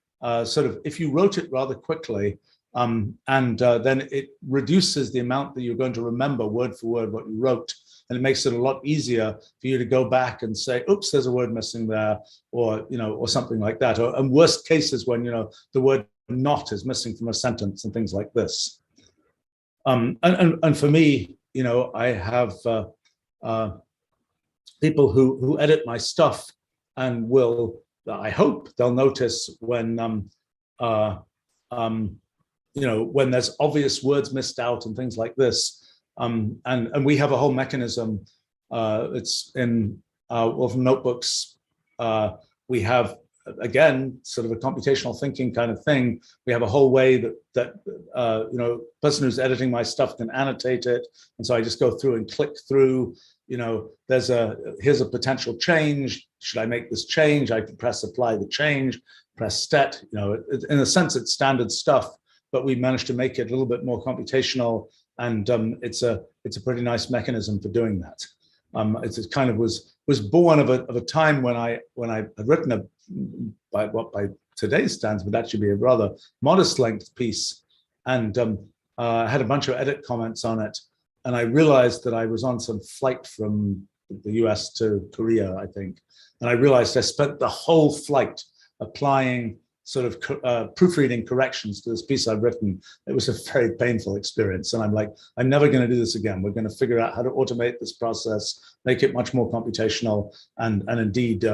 sort of, if you wrote it rather quickly, then it reduces the amount that you're going to remember word for word what you wrote. And it makes it a lot easier for you to go back and say, oops, there's a word missing there, or, or something like that. Or in worst cases, when, the word not is missing from a sentence and things like this. And for me, I have people who edit my stuff and will, I hope they'll notice when, when there's obvious words missed out and things like this. And we have a whole mechanism. It's in Wolfram notebooks. We have, again, sort of a computational thinking kind of thing. We have a whole way that person who's editing my stuff can annotate it, and so I just go through and click through. Here's a potential change. Should I make this change? I can press apply the change, press stet. In a sense, it's standard stuff, but we managed to make it a little bit more computational, and it's a pretty nice mechanism for doing that. It kind of was born of a time when I had written by today's standards would actually be a rather modest length piece, and had a bunch of edit comments on it, and I realized that I was on some flight from the US to Korea, I think, and I realized I spent the whole flight applying sort of proofreading corrections to this piece I've written. It was a very painful experience. And I'm like, I'm never going to do this again. We're going to figure out how to automate this process, make it much more computational. And indeed,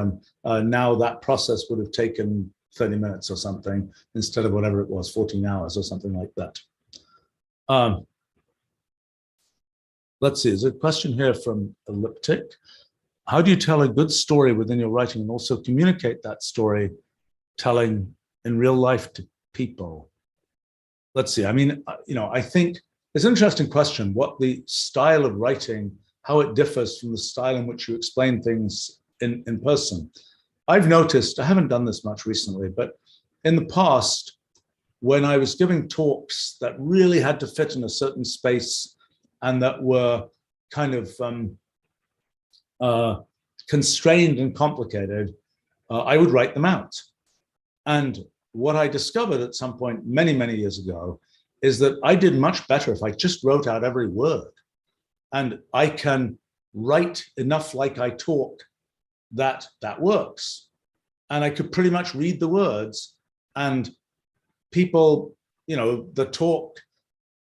now that process would have taken 30 minutes or something instead of whatever it was, 14 hours or something like that. Let's see, there's a question here from Elliptic. How do you tell a good story within your writing and also communicate that storytelling in real life to people? Let's see. I mean, I think It's an interesting question, what the style of writing, how it differs from the style in which you explain things in person. I've noticed, I haven't done this much recently, but in the past, when I was giving talks that really had to fit in a certain space and that were kind of constrained and complicated, I would write them out. And what I discovered at some point many, many years ago is that I did much better if I just wrote out every word. And I can write enough like I talk that works. And I could pretty much read the words, and people, the talk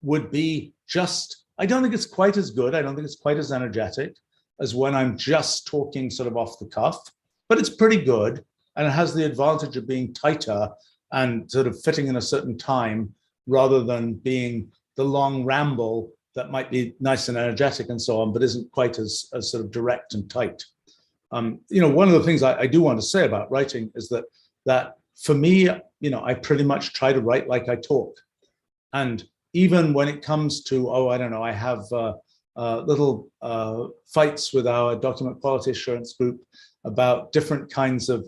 would be just, I don't think it's quite as good. I don't think it's quite as energetic as when I'm just talking sort of off the cuff, but it's pretty good. And it has the advantage of being tighter and sort of fitting in a certain time rather than being the long ramble that might be nice and energetic and so on, but isn't quite as sort of direct and tight. One of the things I do want to say about writing is that for me, I pretty much try to write like I talk. And even when it comes to, I have little fights with our document quality assurance group about different kinds of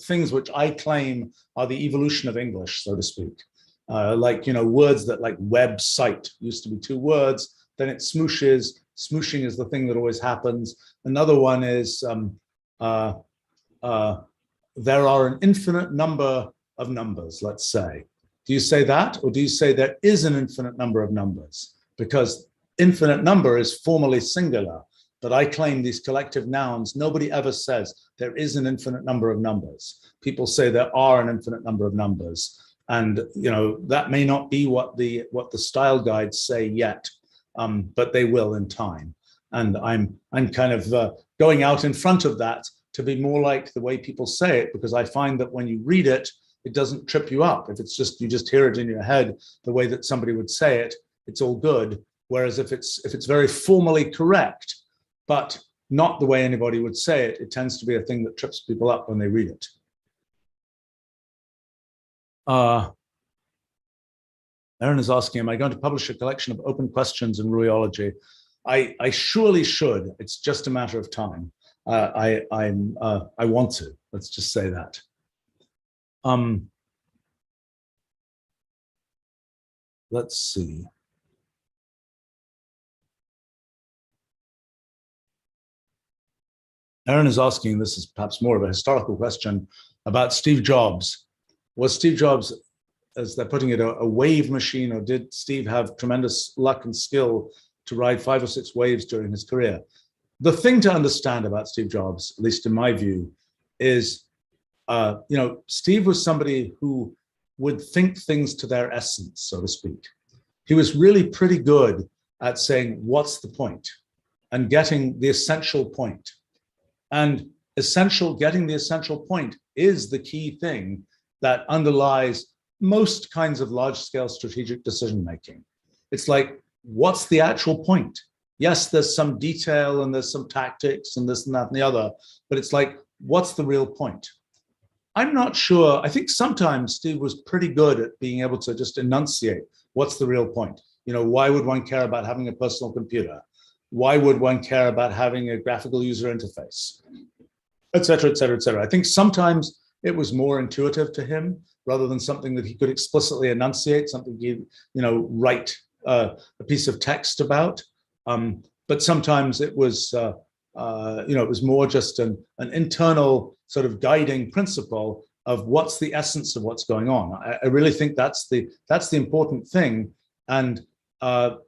things which I claim are the evolution of English, so to speak. Words that like website used to be 2 words, then it smooshes. Smooshing is the thing that always happens. Another one is there are an infinite number of numbers, let's say. Do you say that, or do you say there is an infinite number of numbers? Because infinite number is formally singular, but I claim these collective nouns, nobody ever says there is an infinite number of numbers. People say there are an infinite number of numbers. And that may not be what the style guides say yet, but they will in time. And I'm kind of going out in front of that to be more like the way people say it, because I find that when you read it, it doesn't trip you up. If it's just, you just hear it in your head the way that somebody would say it, it's all good. Whereas if it's very formally correct, but not the way anybody would say it, it tends to be a thing that trips people up when they read it. Aaron is asking, am I going to publish a collection of open questions in Ruliology? I surely should. It's just a matter of time. I want to. Let's just say that. Let's see. Aaron is asking, this is perhaps more of a historical question, about Steve Jobs. Was Steve Jobs, as they're putting it, a wave machine, or did Steve have tremendous luck and skill to ride 5 or 6 waves during his career? The thing to understand about Steve Jobs, at least in my view, is, Steve was somebody who would think things to their essence, so to speak. He was really pretty good at saying, what's the point? And getting the essential point. And getting the essential point is the key thing that underlies most kinds of large-scale strategic decision-making. It's like, what's the actual point? Yes, there's some detail and there's some tactics and this and that and the other, but it's like, what's the real point? I'm not sure. I think sometimes Steve was pretty good at being able to just enunciate what's the real point. Why would one care about having a personal computer? Why would one care about having a graphical user interface? Et cetera, et cetera, et cetera. I think sometimes it was more intuitive to him rather than something that he could explicitly enunciate, something he'd, write a piece of text about. But sometimes it was, it was more just an internal sort of guiding principle of what's the essence of what's going on. I really think that's the important thing, and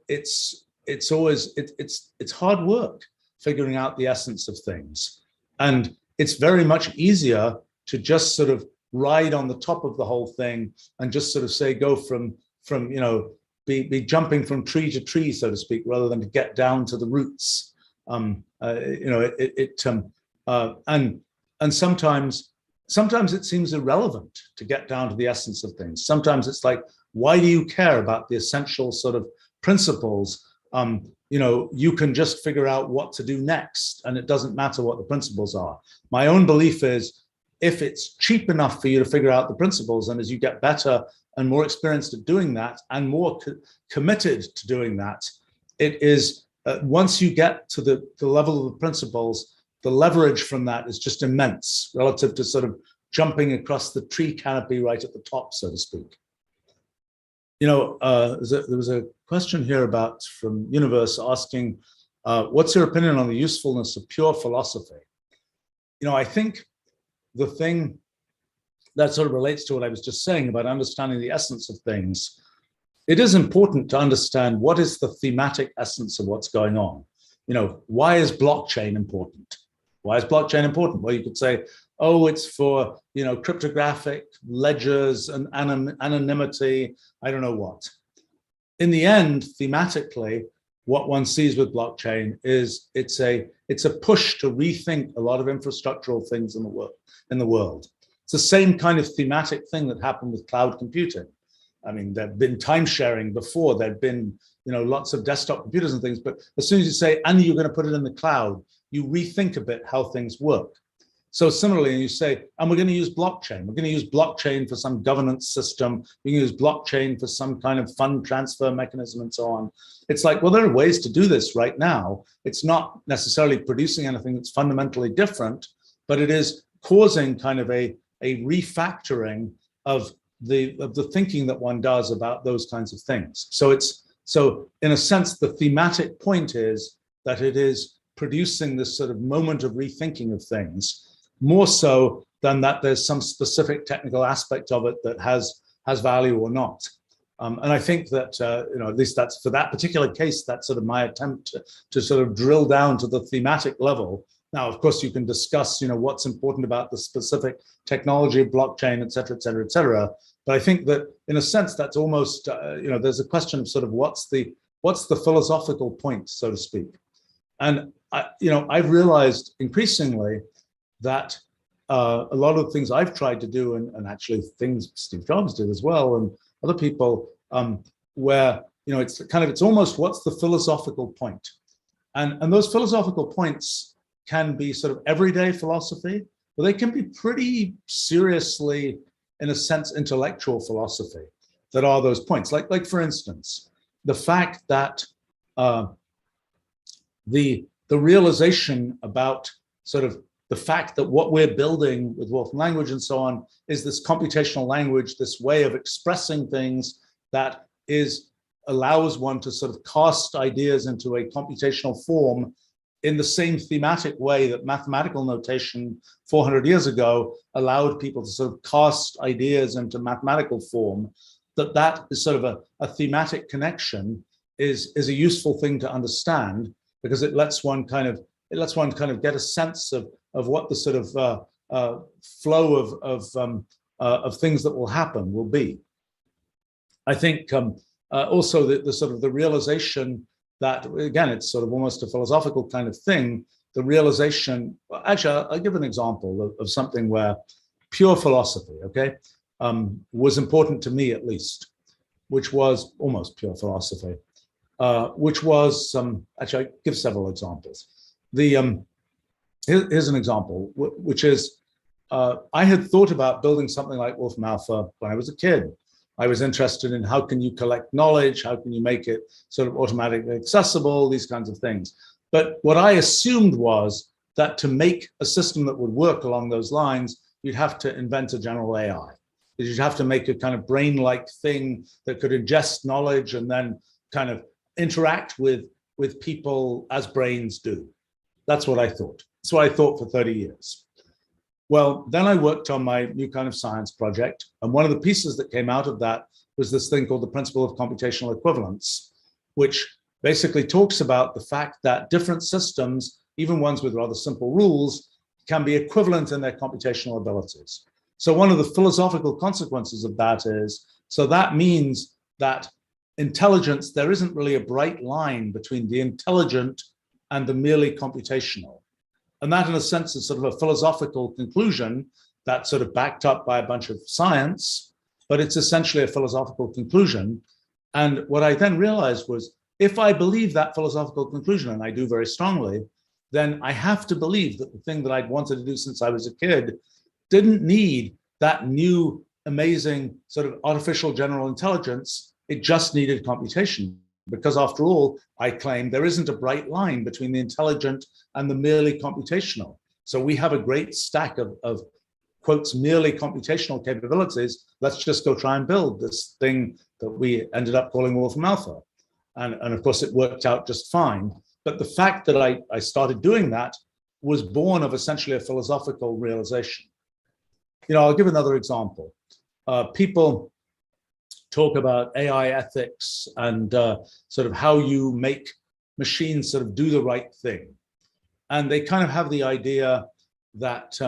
it's hard work figuring out the essence of things, and it's very much easier to just sort of ride on the top of the whole thing and just sort of say go from be jumping from tree to tree, so to speak, rather than to get down to the roots. And sometimes it seems irrelevant to get down to the essence of things. Sometimes it's like, why do you care about the essential sort of principles? You can just figure out what to do next, and it doesn't matter what the principles are. My own belief is, if it's cheap enough for you to figure out the principles, and as you get better and more experienced at doing that and more committed to doing that, it is, once you get to the level of the principles, the leverage from that is just immense relative to sort of jumping across the tree canopy right at the top, so to speak. You know, there was a question here from Universe asking, what's your opinion on the usefulness of pure philosophy? You know, I think the thing that sort of relates to what I was just saying about understanding the essence of things, it is important to understand what is the thematic essence of what's going on. You know, why is blockchain important? Why is blockchain important? Well, you could say, oh, it's for, you know, cryptographic ledgers and anonymity, I don't know what. In the end, thematically, what one sees with blockchain is it's a push to rethink a lot of infrastructural things in the world. It's the same kind of thematic thing that happened with cloud computing. I mean, there've been time sharing before, there've been, you know, lots of desktop computers and things, but as soon as you say, and you're going to put it in the cloud, you rethink a bit how things work. So similarly, you say, and we're going to use blockchain. We're going to use blockchain for some governance system. We can use blockchain for some kind of fund transfer mechanism and so on. It's like, well, there are ways to do this right now. It's not necessarily producing anything that's fundamentally different, but it is causing kind of a refactoring of the thinking that one does about those kinds of things. So in a sense, the thematic point is that it is producing this sort of moment of rethinking of things, more so than that there's some specific technical aspect of it that has value or not. And I think that, you know, at least that's for that particular case, that's sort of my attempt to sort of drill down to the thematic level. Now, of course, you can discuss, you know, what's important about the specific technology of blockchain, et cetera, et cetera, et cetera. But I think that in a sense, that's almost, you know, there's a question of sort of what's the philosophical point, so to speak. And, you know, I've realized increasingly that a lot of the things I've tried to do, and actually things Steve Jobs did as well, and other people, where, you know, it's almost what's the philosophical point. And those philosophical points can be sort of everyday philosophy, but they can be pretty seriously, in a sense, intellectual philosophy that are those points. Like for instance, the fact that the realization about sort of the fact that what we're building with Wolfram language and so on is this computational language, this way of expressing things that allows one to sort of cast ideas into a computational form in the same thematic way that mathematical notation 400 years ago allowed people to sort of cast ideas into mathematical form, that is sort of a thematic connection is a useful thing to understand, because it lets one kind of get a sense of what the sort of flow of things that will happen will be. I think also the sort of the realization that, again, it's sort of almost a philosophical kind of thing, the realization, actually, I'll give an example of something where pure philosophy, okay, was important to me at least, which was almost pure philosophy, which was, actually, I give several examples. Here's an example, which is, I had thought about building something like Wolfram Alpha when I was a kid. I was interested in how can you collect knowledge, how can you make it sort of automatically accessible, these kinds of things. But what I assumed was that to make a system that would work along those lines, you'd have to invent a general AI. You'd have to make a kind of brain-like thing that could ingest knowledge and then kind of interact with people as brains do. That's what I thought. That's what I thought for 30 years. Well, then I worked on my new kind of science project. And one of the pieces that came out of that was this thing called the principle of computational equivalence, which basically talks about the fact that different systems, even ones with rather simple rules, can be equivalent in their computational abilities. So one of the philosophical consequences of that is, so that means that intelligence, there isn't really a bright line between the intelligent and the merely computational. And that, in a sense, is sort of a philosophical conclusion that's sort of backed up by a bunch of science, but it's essentially a philosophical conclusion. And what I then realized was, if I believe that philosophical conclusion, and I do very strongly, then I have to believe that the thing that I'd wanted to do since I was a kid didn't need that new amazing sort of artificial general intelligence. It just needed computation. Because after all, I claim there isn't a bright line between the intelligent and the merely computational. So we have a great stack of quotes, merely computational capabilities. Let's just go try and build this thing that we ended up calling Wolfram Alpha. And of course, it worked out just fine. But the fact that I started doing that was born of essentially a philosophical realization. I'll give another example. People talk about AI ethics and sort of how you make machines sort of do the right thing. And they kind of have the idea that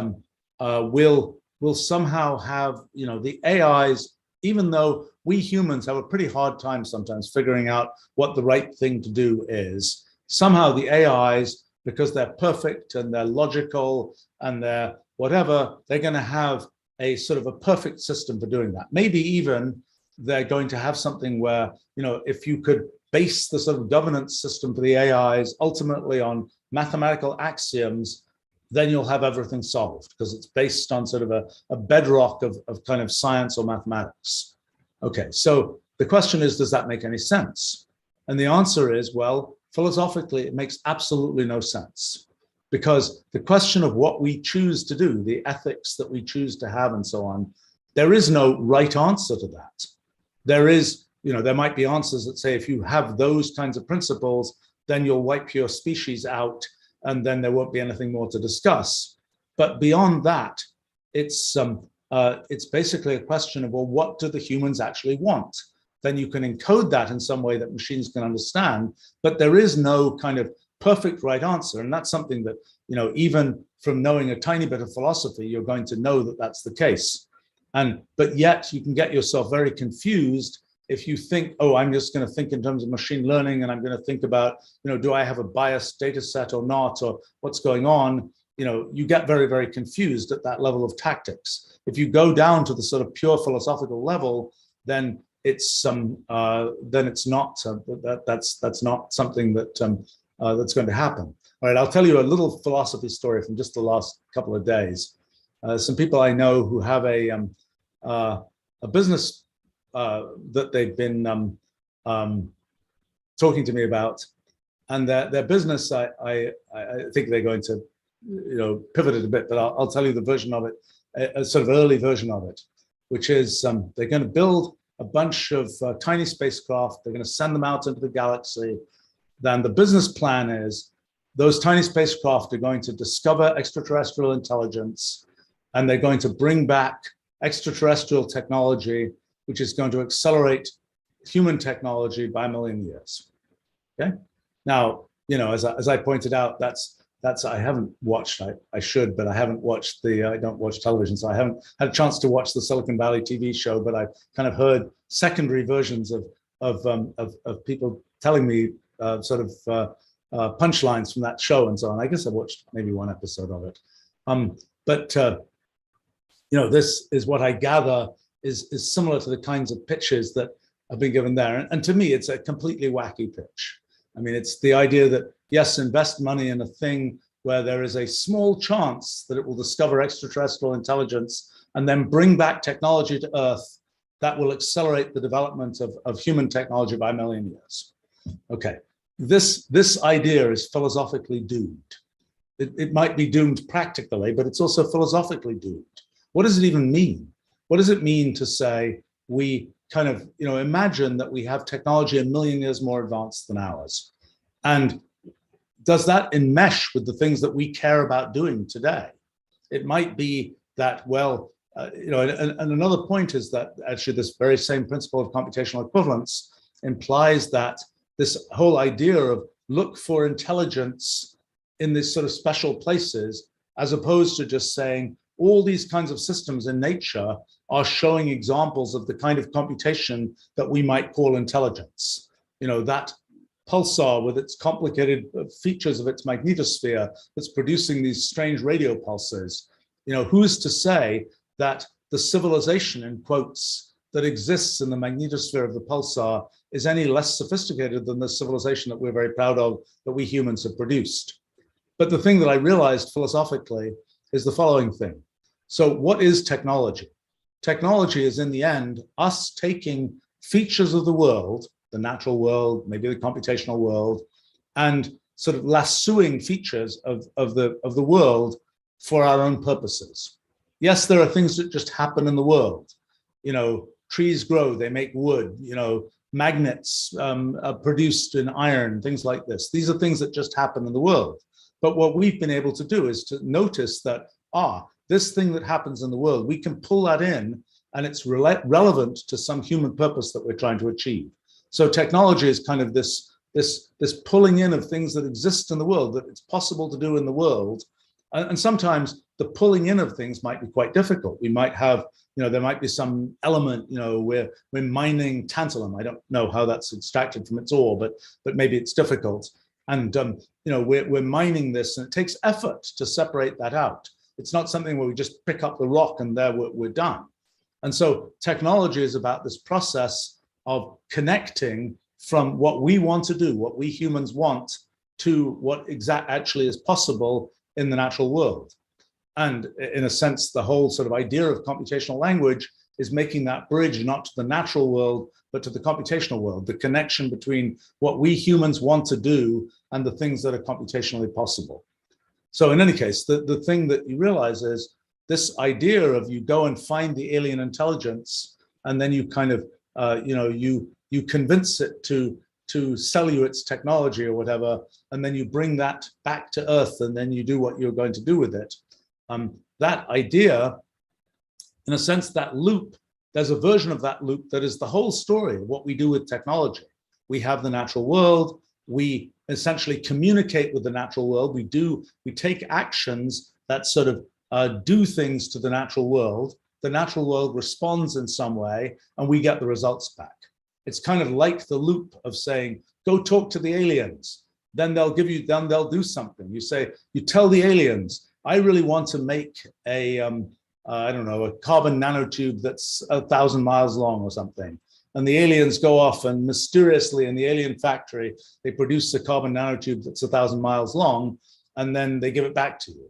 we'll somehow have, the AIs, even though we humans have a pretty hard time sometimes figuring out what the right thing to do is, somehow the AIs, because they're perfect and they're logical and they're whatever, they're going to have a sort of a perfect system for doing that. Maybe even they're going to have something where, if you could base the sort of governance system for the AIs ultimately on mathematical axioms, then you'll have everything solved because it's based on sort of a bedrock of kind of science or mathematics. Okay, so the question is, does that make any sense? And the answer is, well, philosophically, it makes absolutely no sense, because the question of what we choose to do, the ethics that we choose to have and so on, there is no right answer to that. There is, there might be answers that say, if you have those kinds of principles, then you'll wipe your species out and then there won't be anything more to discuss. But beyond that, it's basically a question of, well, what do the humans actually want? Then you can encode that in some way that machines can understand, but there is no kind of perfect right answer. And that's something that, even from knowing a tiny bit of philosophy, you're going to know that that's the case. But yet you can get yourself very confused if you think, oh, I'm just going to think in terms of machine learning and I'm going to think about, do I have a biased data set or not, or what's going on? You get very, very confused at that level of tactics. If you go down to the sort of pure philosophical level, then it's not that's not something that that's going to happen. All right, I'll tell you a little philosophy story from just the last couple of days. Some people I know who have a business that they've been talking to me about, and their business, I think they're going to pivot it a bit, but I'll tell you the version of it, a sort of early version of it, which is they're going to build a bunch of tiny spacecraft. They're going to send them out into the galaxy. Then the business plan is those tiny spacecraft are going to discover extraterrestrial intelligence, and they're going to bring back extraterrestrial technology, which is going to accelerate human technology by a million years. Okay. Now, as I pointed out, that's I haven't watched. I should, but I haven't watched I don't watch television, so I haven't had a chance to watch the Silicon Valley TV show. But I kind of heard secondary versions of people telling me sort of punchlines from that show and so on. I guess I watched maybe one episode of it. But this is what I gather is similar to the kinds of pitches that have been given there. And to me, it's a completely wacky pitch. I mean, it's the idea that, yes, invest money in a thing where there is a small chance that it will discover extraterrestrial intelligence and then bring back technology to Earth that will accelerate the development of human technology by a million years. Okay, this idea is philosophically doomed. It might be doomed practically, but it's also philosophically doomed. What does it even mean? What does it mean to say we kind of, imagine that we have technology a million years more advanced than ours? And does that enmesh with the things that we care about doing today? It might be that, well, and another point is that actually this very same principle of computational equivalence implies that this whole idea of look for intelligence in these sort of special places, as opposed to just saying all these kinds of systems in nature are showing examples of the kind of computation that we might call intelligence. That pulsar with its complicated features of its magnetosphere that's producing these strange radio pulses. Who's to say that the civilization, in quotes, that exists in the magnetosphere of the pulsar is any less sophisticated than the civilization that we're very proud of, that we humans have produced? But the thing that I realized philosophically is the following thing. So what is technology? Technology is, in the end, us taking features of the world, the natural world, maybe the computational world, and sort of lassoing features of the world for our own purposes. Yes, there are things that just happen in the world. You know, trees grow, they make wood, you know, magnets are produced in iron, things like this. These are things that just happen in the world. But what we've been able to do is to notice that, this thing that happens in the world, we can pull that in and it's relevant to some human purpose that we're trying to achieve. So technology is kind of this pulling in of things that exist in the world, that it's possible to do in the world. And sometimes the pulling in of things might be quite difficult. We might have, you know, there might be some element, you know, where we're mining tantalum. I don't know how that's extracted from its ore, but maybe it's difficult. And, you know, we're mining this, and it takes effort to separate that out. It's not something where we just pick up the rock and there we're done. And so technology is about this process of connecting from what we want to do, what we humans want, to what actually is possible in the natural world. And in a sense, the whole sort of idea of computational language is making that bridge not to the natural world, but to the computational world, the connection between what we humans want to do and the things that are computationally possible. So in any case, the thing that you realize is this idea of you go and find the alien intelligence, and then you kind of, you know, you convince it to sell you its technology or whatever, and then you bring that back to Earth, and then you do what you're going to do with it. That idea, in a sense, that loop, there's a version of that loop that is the whole story of what we do with technology. We have the natural world, we essentially communicate with the natural world, we take actions that sort of do things to the natural world responds in some way, and we get the results back. It's kind of like the loop of saying, go talk to the aliens, then they'll do something. You tell the aliens, I really want to make a, I don't know, a carbon nanotube that's 1,000 miles long or something. And the aliens go off and mysteriously in the alien factory, they produce a carbon nanotube that's 1,000 miles long, and then they give it back to you.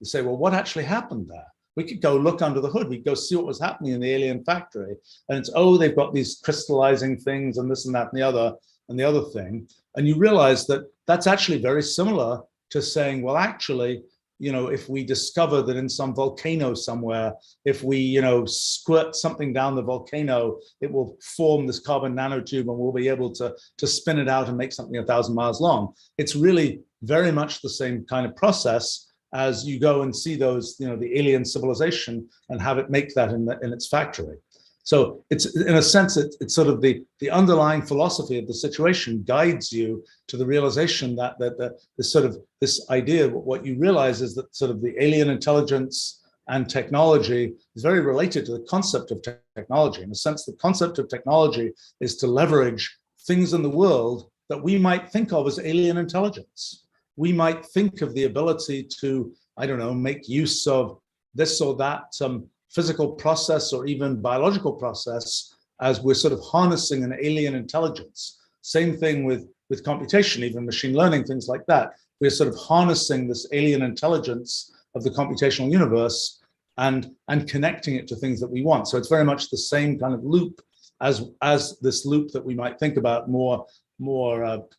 You say, well, what actually happened there? We could go look under the hood. We'd go see what was happening in the alien factory. And it's, they've got these crystallizing things and this and that and the other thing. And you realize that that's actually very similar to saying, well, actually, you know, if we discover that in some volcano somewhere, if we, you know, squirt something down the volcano, it will form this carbon nanotube and we'll be able to spin it out and make something 1,000 miles long. It's really very much the same kind of process as you go and see those, you know, the alien civilization and have it make that in its factory. So it's, in a sense, it's sort of the underlying philosophy of the situation guides you to the realization that this idea, what you realize is that sort of the alien intelligence and technology is very related to the concept of technology. In a sense, the concept of technology is to leverage things in the world that we might think of as alien intelligence. We might think of the ability to, I don't know, make use of this or that, physical process or even biological process as we're sort of harnessing an alien intelligence. Same thing with computation, even machine learning, things like that. We're sort of harnessing this alien intelligence of the computational universe and connecting it to things that we want. So it's very much the same kind of loop as this loop that we might think about more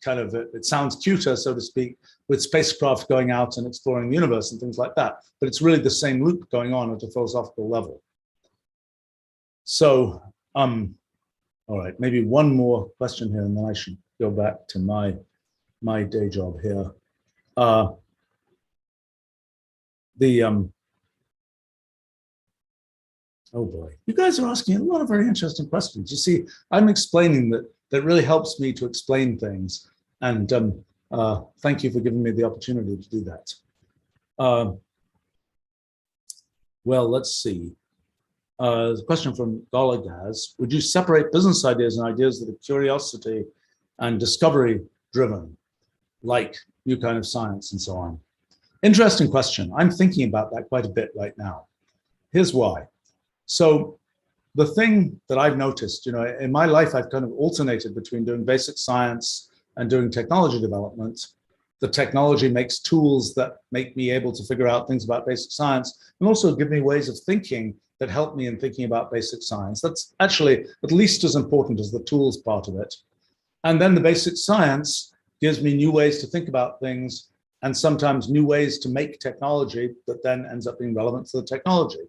kind of, it sounds cuter, so to speak, with spacecraft going out and exploring the universe and things like that. But it's really the same loop going on at a philosophical level. So, all right, maybe one more question here, and then I should go back to my day job here. Oh boy, you guys are asking a lot of very interesting questions. You see, I'm explaining that really helps me to explain things. And thank you for giving me the opportunity to do that. Well, let's see. The question from Golagaz: would you separate business ideas and ideas that are curiosity and discovery driven, like new kind of science and so on? Interesting question. I'm thinking about that quite a bit right now. Here's why. So the thing that I've noticed, you know, in my life, I've kind of alternated between doing basic science and doing technology development. the technology makes tools that make me able to figure out things about basic science, and also give me ways of thinking that help me in thinking about basic science. That's actually at least as important as the tools part of it. And then the basic science gives me new ways to think about things, and sometimes new ways to make technology that then ends up being relevant to the technology.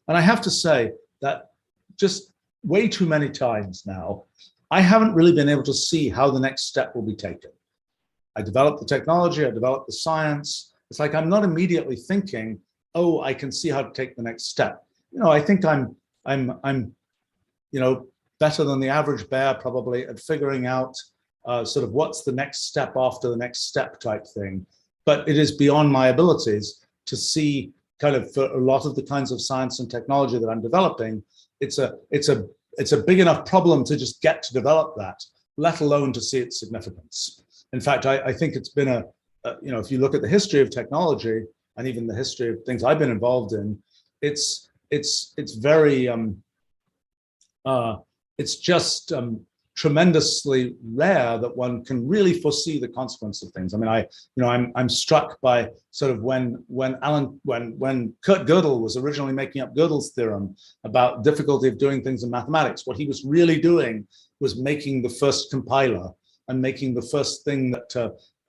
And I have to say that just way too many times now, I haven't really been able to see how the next step will be taken. I develop the technology, I develop the science. It's like I'm not immediately thinking, oh, I can see how to take the next step. I think I'm better than the average bear probably at figuring out sort of what's the next step after the next step type thing. But it is beyond my abilities to see kind of for a lot of the kinds of science and technology that I'm developing, it's a big enough problem to just get to develop that, let alone to see its significance. In fact, I think it's been if you look at the history of technology and even the history of things I've been involved in, it's very, it's just tremendously rare that one can really foresee the consequence of things. I mean, I'm struck by sort of when Kurt Gödel was originally making up Gödel's theorem about difficulty of doing things in mathematics. What he was really doing was making the first compiler and making the first thing that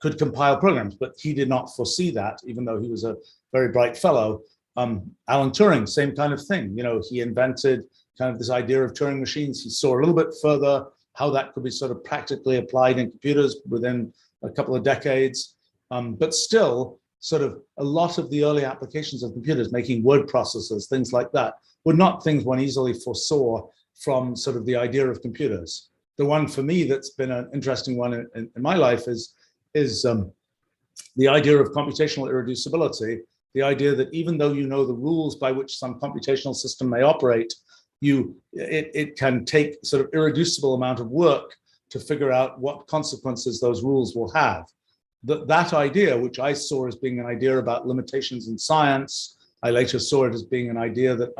could compile programs, but he did not foresee that, even though he was a very bright fellow. Alan Turing, same kind of thing. He invented kind of this idea of Turing machines. He saw a little bit further how that could be sort of practically applied in computers within a couple of decades. But still, sort of a lot of the early applications of computers, making word processors, things like that, were not things one easily foresaw from sort of the idea of computers. The one for me that's been an interesting one in my life is the idea of computational irreducibility, the idea that even though you know the rules by which some computational system may operate, it can take sort of irreducible amount of work to figure out what consequences those rules will have. That idea, which I saw as being an idea about limitations in science, I later saw it as being an idea that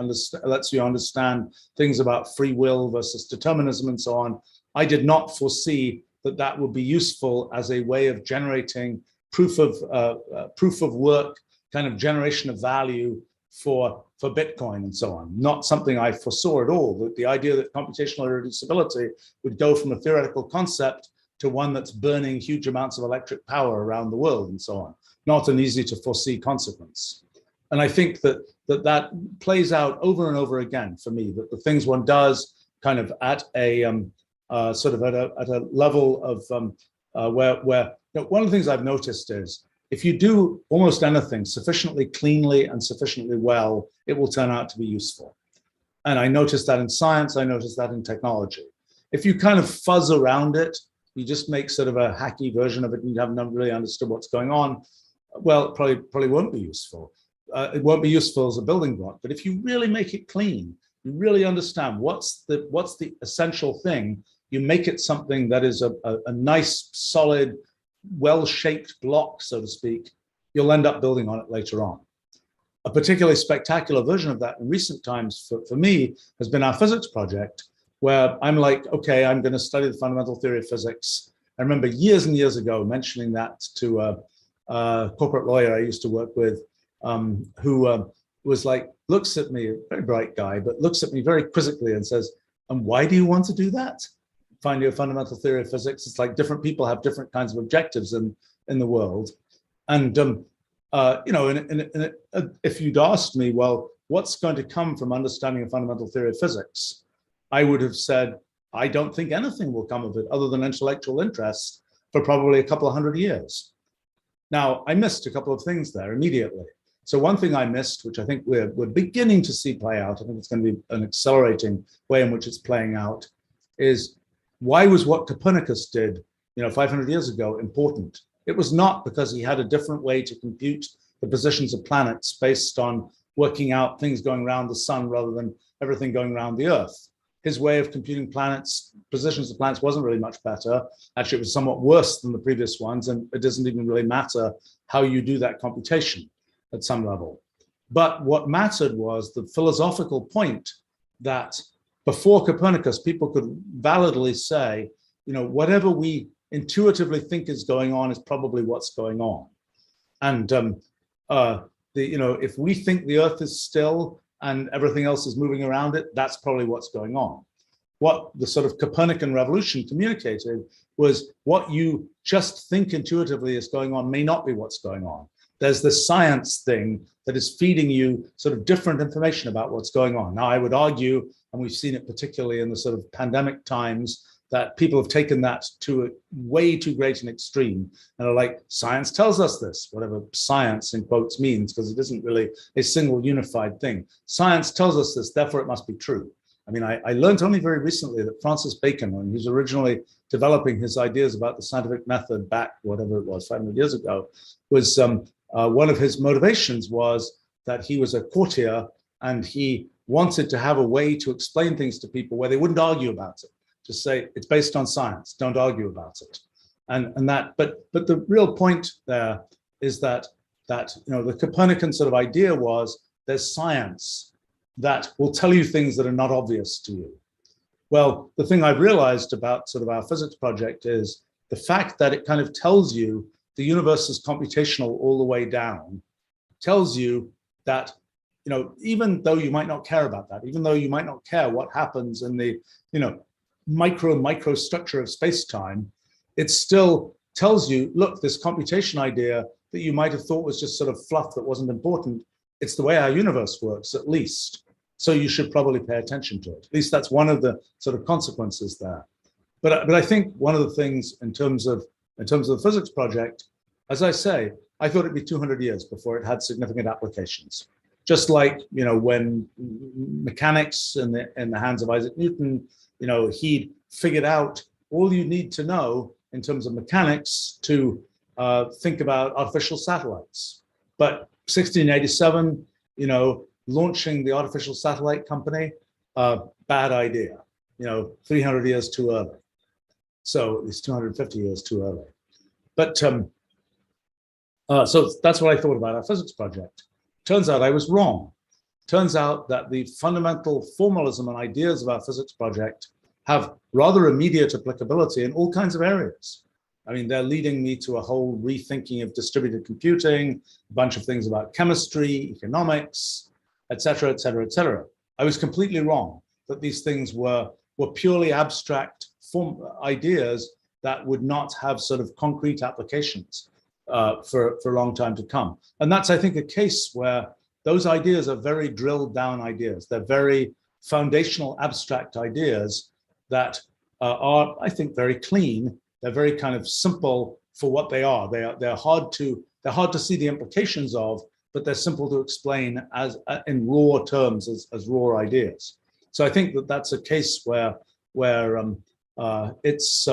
lets you understand things about free will versus determinism and so on. I did not foresee that would be useful as a way of generating proof of work, kind of generation of value for Bitcoin and so on. Not something I foresaw at all, that the idea that computational irreducibility would go from a theoretical concept to one that's burning huge amounts of electric power around the world and so on. Not an easy to foresee consequence. And I think that plays out over and over again for me, that the things one does kind of at a sort of at a level of where one of the things I've noticed is if you do almost anything sufficiently cleanly and sufficiently well, it will turn out to be useful. And I noticed that in science, I noticed that in technology. If you kind of fuzz around it, you just make sort of a hacky version of it and you haven't really understood what's going on, well, it probably won't be useful. It won't be useful as a building block. But if you really make it clean, you really understand what's the essential thing, you make it something that is a nice, solid, well-shaped block, so to speak, you'll end up building on it later on. A particularly spectacular version of that in recent times for me has been our physics project, where I'm like, okay, I'm going to study the fundamental theory of physics. I remember years and years ago mentioning that to a corporate lawyer I used to work with, who was like, looks at me, a very bright guy, but looks at me very quizzically and says, and why do you want to do that? Find your fundamental theory of physics. It's like different people have different kinds of objectives in the world. And, if you'd asked me, well, what's going to come from understanding a fundamental theory of physics? I would have said, I don't think anything will come of it other than intellectual interest for probably a couple of 100 years. Now, I missed a couple of things there immediately. So one thing I missed, which I think we're beginning to see play out, I think it's going to be an accelerating way in which it's playing out, is why was what Copernicus did, 500 years ago important? It was not because he had a different way to compute the positions of planets based on working out things going around the sun rather than everything going around the Earth. His way of computing planets, positions of planets wasn't really much better. Actually, it was somewhat worse than the previous ones, and it doesn't even really matter how you do that computation at some level. But what mattered was the philosophical point that before Copernicus, people could validly say, whatever we intuitively think is going on is probably what's going on. And if we think the Earth is still and everything else is moving around it, that's probably what's going on. What the sort of Copernican revolution communicated was what you just think intuitively is going on may not be what's going on. There's this science thing that is feeding you sort of different information about what's going on. Now, I would argue, and we've seen it particularly in the sort of pandemic times, that people have taken that to a way too great an extreme and are like, science tells us this, whatever science in quotes means, because it isn't really a single unified thing. Science tells us this, therefore it must be true. I mean, I learned only very recently that Francis Bacon, when he was originally developing his ideas about the scientific method back, whatever it was, 500 years ago, was one of his motivations was that he was a courtier and he wanted to have a way to explain things to people where they wouldn't argue about it. Just say, it's based on science, don't argue about it. But the real point there is that the Copernican sort of idea was there's science that will tell you things that are not obvious to you. Well, the thing I've realized about sort of our physics project is the fact that it kind of tells you the universe is computational all the way down, tells you that, even though you might not care about that, even though you might not care what happens in the, micro structure of space-time, it still tells you, look, this computation idea that you might have thought was just sort of fluff that wasn't important, it's the way our universe works, at least. So you should probably pay attention to it. At least that's one of the sort of consequences there. But I think one of the things in terms of the physics project, as I say, I thought it'd be 200 years before it had significant applications. Just like, when mechanics in the hands of Isaac Newton, he'd figured out all you need to know in terms of mechanics to think about artificial satellites. But 1687, launching the artificial satellite company, bad idea, 300 years too early. So at least 250 years too early. But so that's what I thought about our physics project. Turns out I was wrong. Turns out that the fundamental formalism and ideas of our physics project have rather immediate applicability in all kinds of areas. I mean, they're leading me to a whole rethinking of distributed computing, a bunch of things about chemistry, economics, et cetera, et cetera, et cetera. I was completely wrong that these things were purely abstract ideas that would not have sort of concrete applications for a long time to come. And that's, I think, a case where those ideas are very drilled down ideas. They're very foundational abstract ideas that are, I think, very clean. They're very kind of simple for what they are. They're hard to see the implications of, but they're simple to explain as in raw terms as raw ideas. So I think that that's a case where it's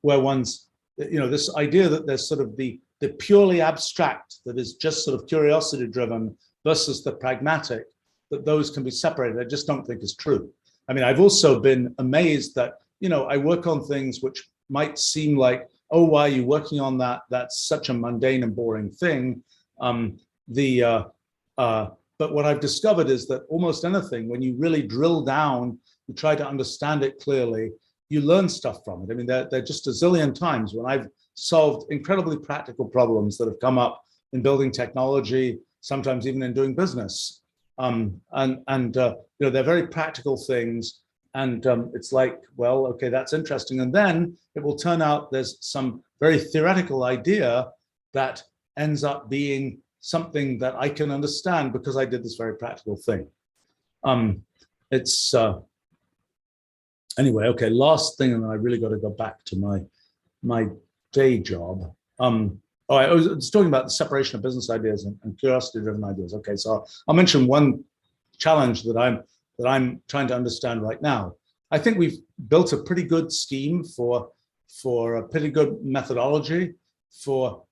where one's this idea that there's sort of the purely abstract that is just sort of curiosity driven versus the pragmatic, that those can be separated. I just don't think is true. I mean, I've also been amazed that I work on things which might seem like, oh, why are you working on that? That's such a mundane and boring thing. But what I've discovered is that almost anything, when you really drill down, you try to understand it clearly, you learn stuff from it. I mean, there are just a zillion times when I've solved incredibly practical problems that have come up in building technology, sometimes even in doing business. They're very practical things. And it's like, well, okay, that's interesting. And then it will turn out there's some very theoretical idea that ends up being something that I can understand because I did this very practical thing. Anyway, okay, last thing, and then I really got to go back to my day job. I was talking about the separation of business ideas and curiosity-driven ideas. Okay, so I'll mention one challenge that I'm trying to understand right now. I think we've built a pretty good scheme for a pretty good methodology for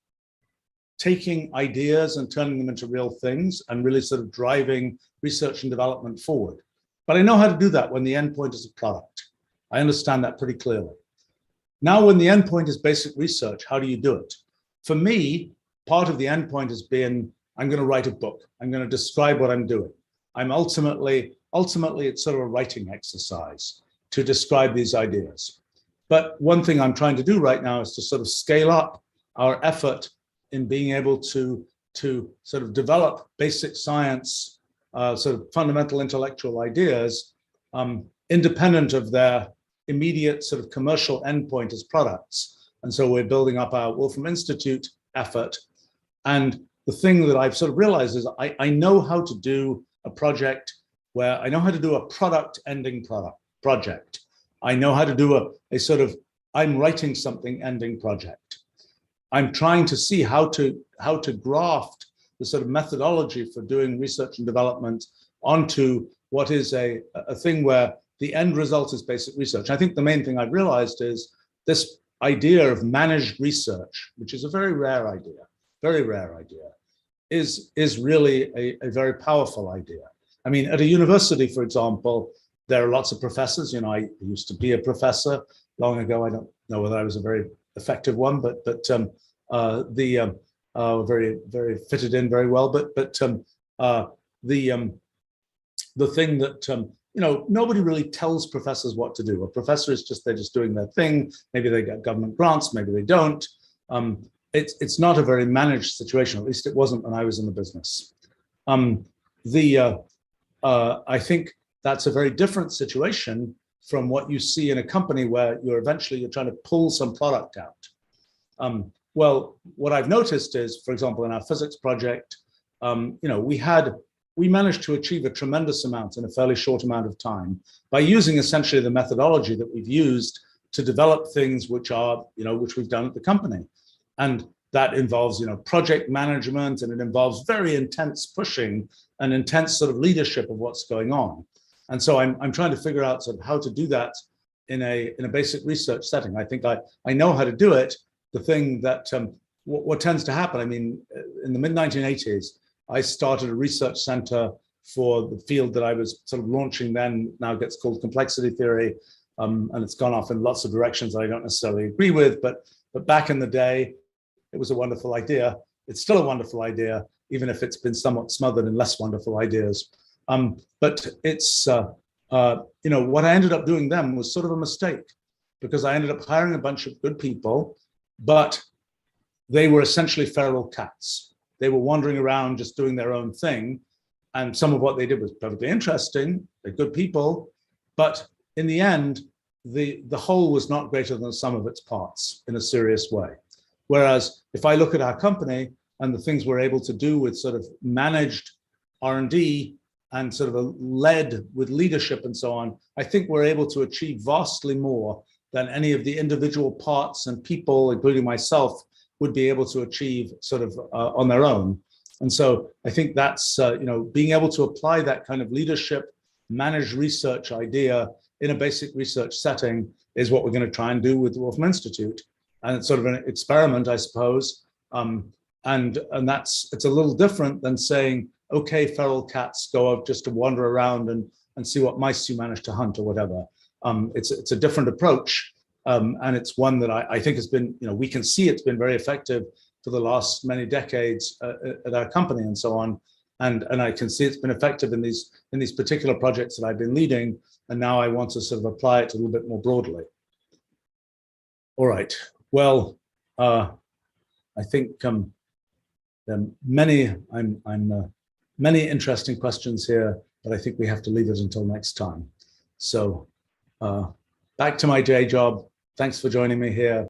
taking ideas and turning them into real things and really sort of driving research and development forward. But I know how to do that when the endpoint is a product. I understand that pretty clearly. Now, when the endpoint is basic research, how do you do it? For me, part of the endpoint has been, I'm going to write a book. I'm going to describe what I'm doing. I'm ultimately, it's sort of a writing exercise to describe these ideas. But one thing I'm trying to do right now is to sort of scale up our effort in being able to sort of develop basic science, sort of fundamental intellectual ideas, independent of their immediate sort of commercial endpoint as products. And so we're building up our Wolfram Institute effort. And the thing that I've sort of realized is I know how to do a project where I know how to do a product ending project. I know how to do a sort of I'm writing something ending project. I'm trying to see how to graft the sort of methodology for doing research and development onto what is a thing where the end result is basic research. I think the main thing I've realized is this idea of managed research, which is a very rare idea, is really a very powerful idea. I mean, at a university, for example, there are lots of professors. You know, I used to be a professor long ago. I don't know whether I was a very effective one, but very fitted in very well. But the thing that you know, nobody really tells professors what to do. A professor is just, they're just doing their thing. Maybe they get government grants, maybe they don't. It's not a very managed situation. At least it wasn't when I was in the business. I think that's a very different situation from what you see in a company where you're trying to pull some product out. Well, what I've noticed is, for example, in our physics project, you know, we managed to achieve a tremendous amount in a fairly short amount of time by using essentially the methodology that we've used to develop things which are, you know, which we've done at the company. And that involves, you know, project management, and it involves very intense pushing and intense sort of leadership of what's going on. And so I'm trying to figure out sort of how to do that in a basic research setting. I think I know how to do it. The thing that what tends to happen, I mean, in the mid-1980s, I started a research center for the field that I was sort of launching then. Now gets called complexity theory, and it's gone off in lots of directions that I don't necessarily agree with. But back in the day, it was a wonderful idea. It's still a wonderful idea, even if it's been somewhat smothered in less wonderful ideas. But it's you know, what I ended up doing then was sort of a mistake, because I ended up hiring a bunch of good people, but they were essentially feral cats. They were wandering around just doing their own thing. And some of what they did was perfectly interesting. They're good people. But in the end, the whole was not greater than the sum of its parts in a serious way. Whereas if I look at our company and the things we're able to do with sort of managed R&D and sort of led with leadership and so on, I think we're able to achieve vastly more than any of the individual parts and people, including myself, would be able to achieve sort of on their own. And so I think that's, you know, being able to apply that kind of leadership, managed research idea in a basic research setting is what we're going to try and do with the Wolfram Institute. And it's sort of an experiment, I suppose. And it's a little different than saying, okay, feral cats, go out just to wander around and see what mice you manage to hunt or whatever. It's a different approach. And it's one that I think has been, you know, we can see it's been very effective for the last many decades at our company and so on. And I can see it's been effective in these particular projects that I've been leading. And now I want to sort of apply it a little bit more broadly. All right. Well, I think there are many interesting questions here, but I think we have to leave it until next time. So back to my day job. Thanks for joining me here.